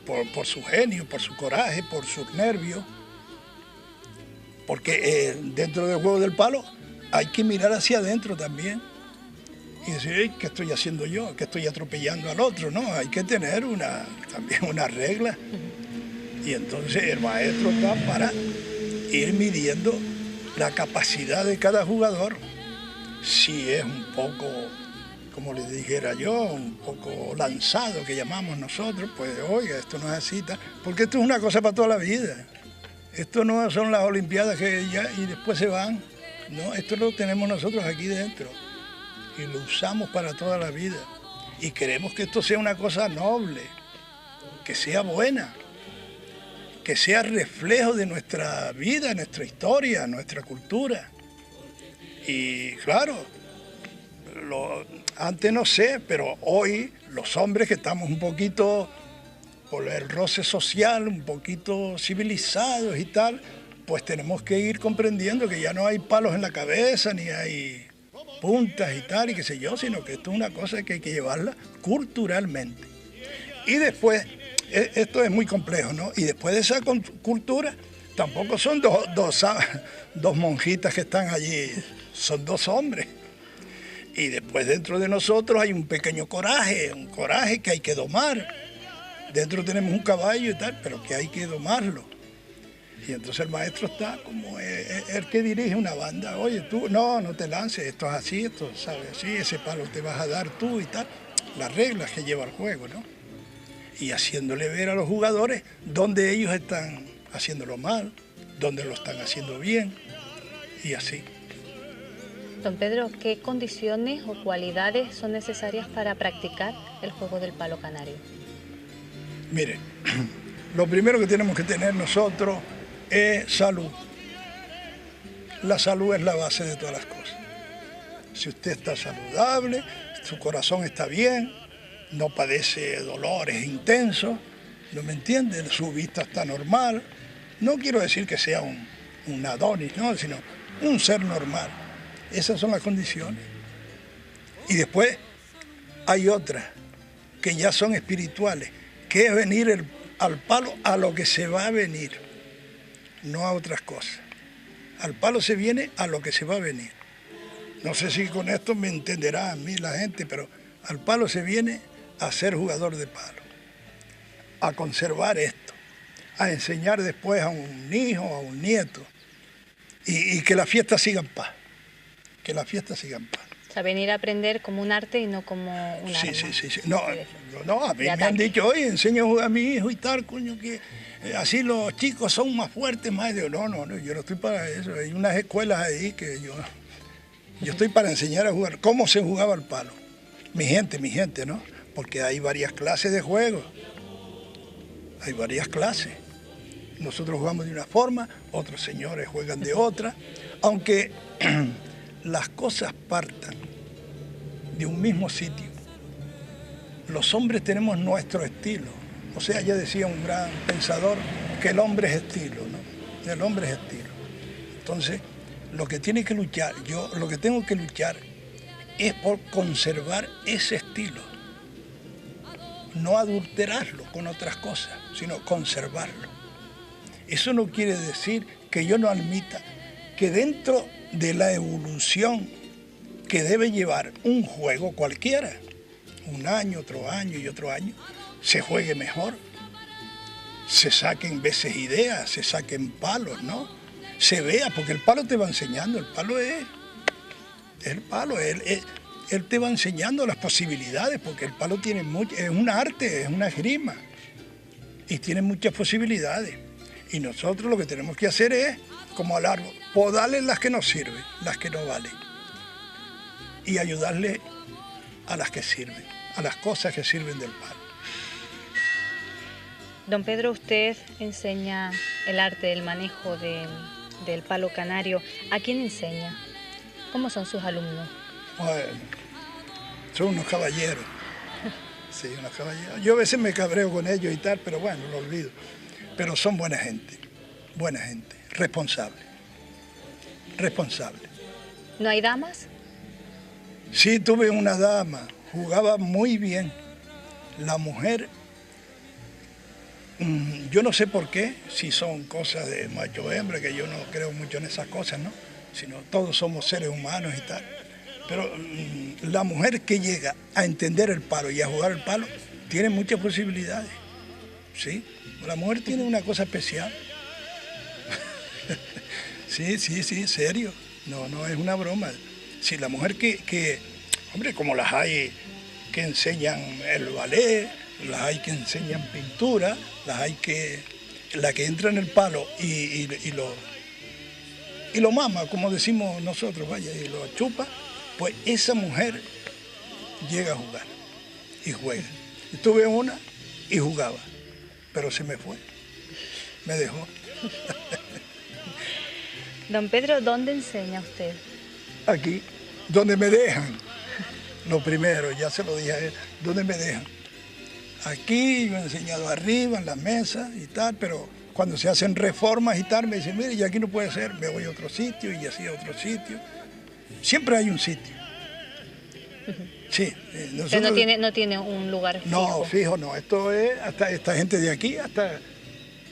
por su genio, por su coraje, por sus nervios. Porque dentro del juego del palo hay que mirar hacia adentro también y decir, ¿qué estoy haciendo yo? ¿Qué estoy atropellando al otro? No, hay que tener también una regla. Y entonces el maestro está para ir midiendo la capacidad de cada jugador. Si es un poco, como les dijera yo, un poco lanzado, que llamamos nosotros, pues oiga, esto no es así, porque esto es una cosa para toda la vida. Esto no son las Olimpiadas que ya y después se van. No, esto lo tenemos nosotros aquí dentro y lo usamos para toda la vida. Y queremos que esto sea una cosa noble, que sea buena, que sea reflejo de nuestra vida, nuestra historia, nuestra cultura. Y claro, antes no sé, pero hoy los hombres que estamos un poquito por el roce social, un poquito civilizados y tal, pues tenemos que ir comprendiendo que ya no hay palos en la cabeza, ni hay puntas y tal, y qué sé yo, sino que esto es una cosa que hay que llevarla culturalmente. Y después, esto es muy complejo, ¿no? Y después de esa cultura, tampoco son dos monjitas que están allí, son dos hombres. Y después dentro de nosotros hay un pequeño coraje, un coraje que hay que domar. Dentro tenemos un caballo y tal, pero que hay que domarlo. Y entonces el maestro está como el que dirige una banda. Oye, tú, no te lances, esto es así, esto, ¿sabes? Así, ese palo te vas a dar tú y tal. Las reglas que lleva el juego, ¿no? Y haciéndole ver a los jugadores dónde ellos están haciéndolo mal, dónde lo están haciendo bien, y así. Don Pedro, ¿qué condiciones o cualidades son necesarias para practicar el juego del palo canario? Mire, lo primero que tenemos que tener nosotros es salud. La salud es la base de todas las cosas. Si usted está saludable, su corazón está bien, no padece dolores intensos, ¿no me entiende? Su vista está normal. No quiero decir que sea un Adonis, ¿no? Sino un ser normal. Esas son las condiciones. Y después hay otras que ya son espirituales, que es venir al palo a lo que se va a venir, no a otras cosas. Al palo se viene a lo que se va a venir. No sé si con esto me entenderá a mí la gente, pero Al palo se viene a ser jugador de palo, a conservar esto, a enseñar después a un hijo, a un nieto, y que la fiesta siga en paz, que la fiesta siga en paz. O sea, venir a aprender como un arte y no como un arma. Sí. No, a mí me han dicho, oye, enseño a jugar a mi hijo y tal, coño, que así los chicos son más fuertes, más... Digo, no, yo no estoy para eso. Hay unas escuelas ahí que yo estoy para enseñar a jugar. ¿Cómo se jugaba el palo? Mi gente, ¿no? Porque hay varias clases de juego. Hay varias clases. Nosotros jugamos de una forma, otros señores juegan de otra, aunque las cosas partan de un mismo sitio. Los hombres tenemos nuestro estilo. O sea, ya decía un gran pensador que el hombre es estilo, ¿no? El hombre es estilo. Entonces, lo que tiene que luchar, yo lo que tengo que luchar es por conservar ese estilo. No adulterarlo con otras cosas, sino conservarlo. Eso no quiere decir que yo no admita que dentro de la evolución que debe llevar un juego cualquiera, un año, otro año y otro año, se juegue mejor, se saquen veces ideas, se saquen palos, ¿no? Se vea, porque el palo te va enseñando, el palo es el palo, él te va enseñando las posibilidades, porque el palo tiene mucho, es un arte, es una esgrima, y tiene muchas posibilidades. Y nosotros lo que tenemos que hacer es, como al árbol, podarle las que nos sirven, las que no valen, y ayudarle a las que sirven, a las cosas que sirven del palo. Don Pedro, usted enseña el arte del manejo del palo canario. ¿A quién enseña? ¿Cómo son sus alumnos? Bueno, son unos caballeros. Sí, unos caballeros. Yo a veces me cabreo con ellos y tal, pero bueno, lo olvido. Pero son buena gente, responsable. ¿No hay damas? Sí, tuve una dama, jugaba muy bien. La mujer, yo no sé por qué, si son cosas de macho hembra, que yo no creo mucho en esas cosas, ¿no? Sino todos somos seres humanos y tal. Pero la mujer que llega a entender el palo y a jugar el palo, tiene muchas posibilidades, ¿sí? La mujer tiene una cosa especial. Sí, serio. No es una broma. Sí, la mujer que, hombre, como las hay que enseñan el ballet, las hay que enseñan pintura, las hay que, la que entra en el palo y lo mama, como decimos nosotros, vaya, y lo chupa, pues esa mujer llega a jugar y juega. Y tuve una y jugaba, pero se me fue, me dejó. Don Pedro, ¿dónde enseña usted? Aquí, donde me dejan. Lo primero, ya se lo dije a él, donde me dejan. Aquí yo he enseñado arriba, en la mesa y tal, pero cuando se hacen reformas y tal, me dicen, mire, ya aquí no puede ser, me voy a otro sitio y así a otro sitio. Siempre hay un sitio. Sí. Nosotros, no tiene un lugar fijo. No, fijo no. Esto es hasta esta gente de aquí, hasta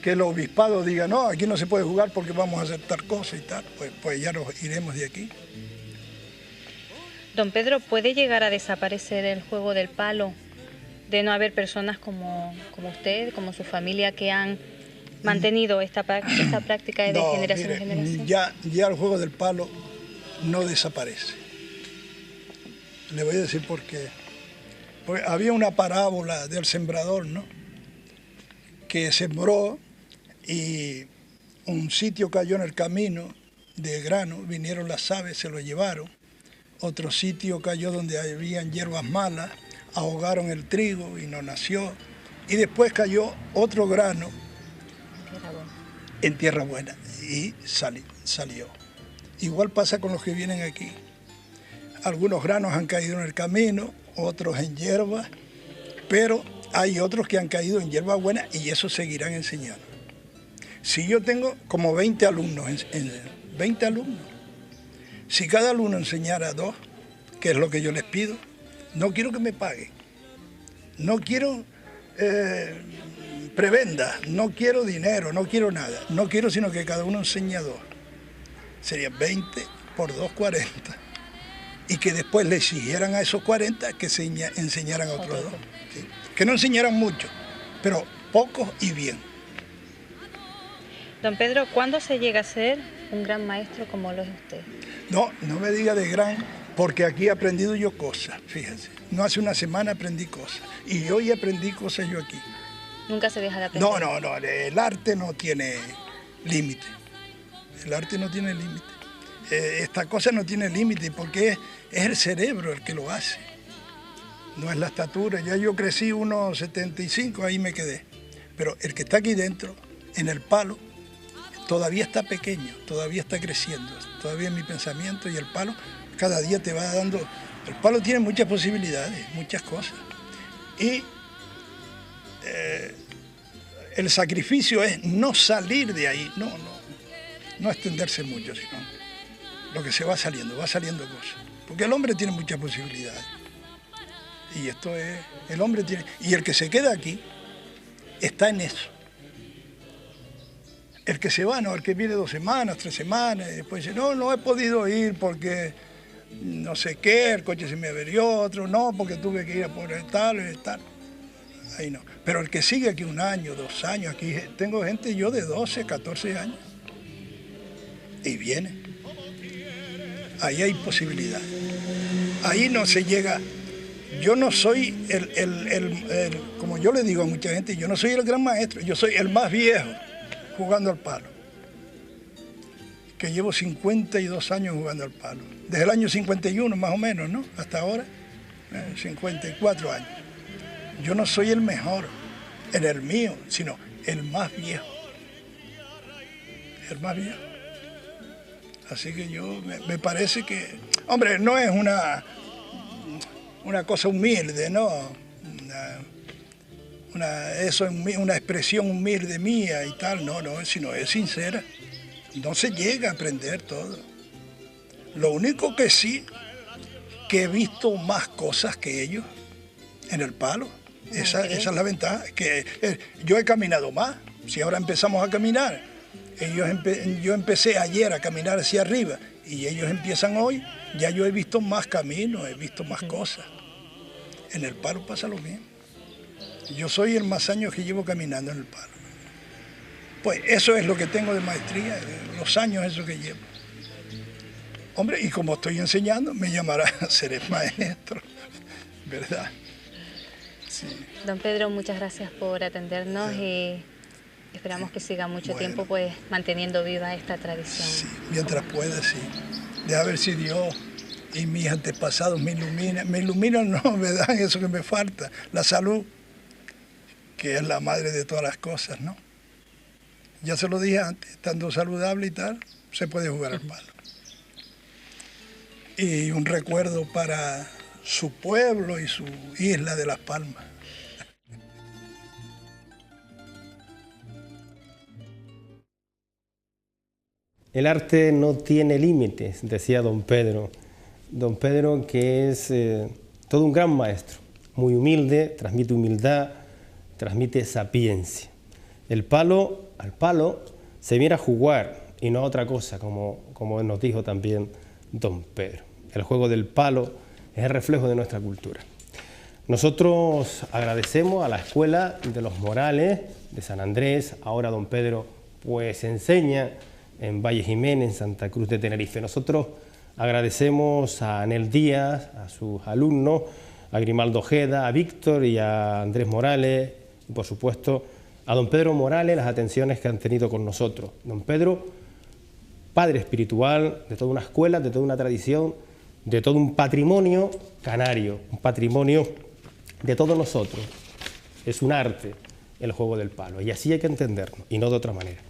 que el obispado diga, no, aquí no se puede jugar porque vamos a hacer tal cosa y tal, pues ya nos iremos de aquí. Don Pedro, ¿puede llegar a desaparecer el juego del palo de no haber personas como usted, como su familia, que han mantenido esta práctica de generación en generación? Ya el juego del palo no desaparece. Le voy a decir por qué. Porque había una parábola del sembrador, ¿no? Que sembró y un sitio cayó en el camino de grano, vinieron las aves, se lo llevaron. Otro sitio cayó donde habían hierbas malas, ahogaron el trigo y no nació. Y después cayó otro grano en tierra buena y salió. Igual pasa con los que vienen aquí. Algunos granos han caído en el camino, otros en hierbas, pero hay otros que han caído en hierbas buenas y eso seguirán enseñando. Si yo tengo como 20 alumnos, 20 alumnos, si cada alumno enseñara 2, que es lo que yo les pido, no quiero que me paguen, no quiero prebenda, no quiero dinero, no quiero nada, no quiero sino que cada uno enseñe 2. Serían 20 por 2, 40. y que después le exigieran a esos 40 que enseñaran a otros 2. ¿Sí? Que no enseñaran mucho, pero pocos y bien. Don Pedro, ¿cuándo se llega a ser un gran maestro como lo es usted? No me diga de gran, porque aquí he aprendido yo cosas, fíjense. No hace una semana aprendí cosas, y hoy aprendí cosas yo aquí. ¿Nunca se deja de aprender? No, el arte no tiene límite. El arte no tiene límite. Esta cosa no tiene límite porque es el cerebro el que lo hace. No es la estatura. Ya yo crecí 1,75, ahí me quedé. Pero el que está aquí dentro, en el palo, todavía está pequeño, todavía está creciendo. Todavía es mi pensamiento y el palo cada día te va dando... El palo tiene muchas posibilidades, muchas cosas. Y el sacrificio es no salir de ahí, no extenderse mucho, sino lo que se va saliendo cosas. Porque el hombre tiene muchas posibilidades. Y esto es, el hombre tiene, y el que se queda aquí está en eso. El que se va, no, el que viene 2 semanas, 3 semanas, y después dice, no he podido ir porque no sé qué, el coche se me averió, otro no, porque tuve que ir a por el tal. Ahí no. Pero el que sigue aquí 1 año, 2 años, aquí tengo gente yo de 12, 14 años. Y viene. Ahí hay posibilidad. Ahí no se llega. Yo no soy como yo le digo a mucha gente, yo no soy el gran maestro, yo soy el más viejo jugando al palo. Que llevo 52 años jugando al palo. Desde el año 51 más o menos, ¿no? Hasta ahora, 54 años. Yo no soy el mejor en el mío, sino el más viejo. El más viejo. Así que yo, me parece que... Hombre, no es una cosa humilde, ¿no? Eso es una expresión humilde mía y tal, no, sino es sincera. No se llega a aprender todo. Lo único que sí, que he visto más cosas que ellos en el palo. Esa es la ventaja, que yo he caminado más. Si ahora empezamos a caminar, yo empecé ayer a caminar hacia arriba y ellos empiezan hoy, ya yo he visto más caminos, he visto más cosas. En el palo pasa lo mismo. Yo soy el más años que llevo caminando en el palo. Pues eso es lo que tengo de maestría, los años esos que llevo. Hombre, y como estoy enseñando, me llamarán a ser el maestro, ¿verdad? Sí. Don Pedro, muchas gracias por atendernos y esperamos que siga mucho tiempo pues manteniendo viva esta tradición. Sí, mientras pueda, sí. De a ver si Dios y mis antepasados me iluminan, no, me dan eso que me falta, la salud, que es la madre de todas las cosas, ¿no? Ya se lo dije antes, estando saludable y tal, se puede jugar al palo. Y un recuerdo para su pueblo y su isla de Las Palmas. El arte no tiene límites, decía don Pedro. Don Pedro, que es todo un gran maestro, muy humilde, transmite humildad, transmite sapiencia. El palo, al palo, se viene a jugar y no a otra cosa, como nos dijo también don Pedro. El juego del palo es el reflejo de nuestra cultura. Nosotros agradecemos a la Escuela de los Morales de San Andrés, ahora don Pedro pues enseña en Valle Jiménez, en Santa Cruz de Tenerife. Nosotros agradecemos a Anel Díaz, a sus alumnos, a Grimaldo Ojeda, a Víctor y a Andrés Morales, y por supuesto a don Pedro Morales las atenciones que han tenido con nosotros. Don Pedro, padre espiritual de toda una escuela, de toda una tradición, de todo un patrimonio canario, un patrimonio de todos nosotros. Es un arte el juego del palo y así hay que entenderlo y no de otra manera.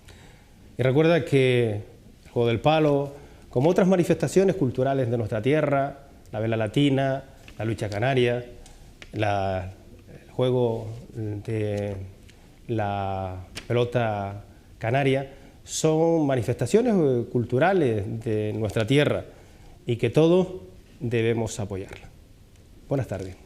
Y recuerda que el juego del palo, como otras manifestaciones culturales de nuestra tierra, la vela latina, la lucha canaria, el juego de la pelota canaria, son manifestaciones culturales de nuestra tierra y que todos debemos apoyarla. Buenas tardes.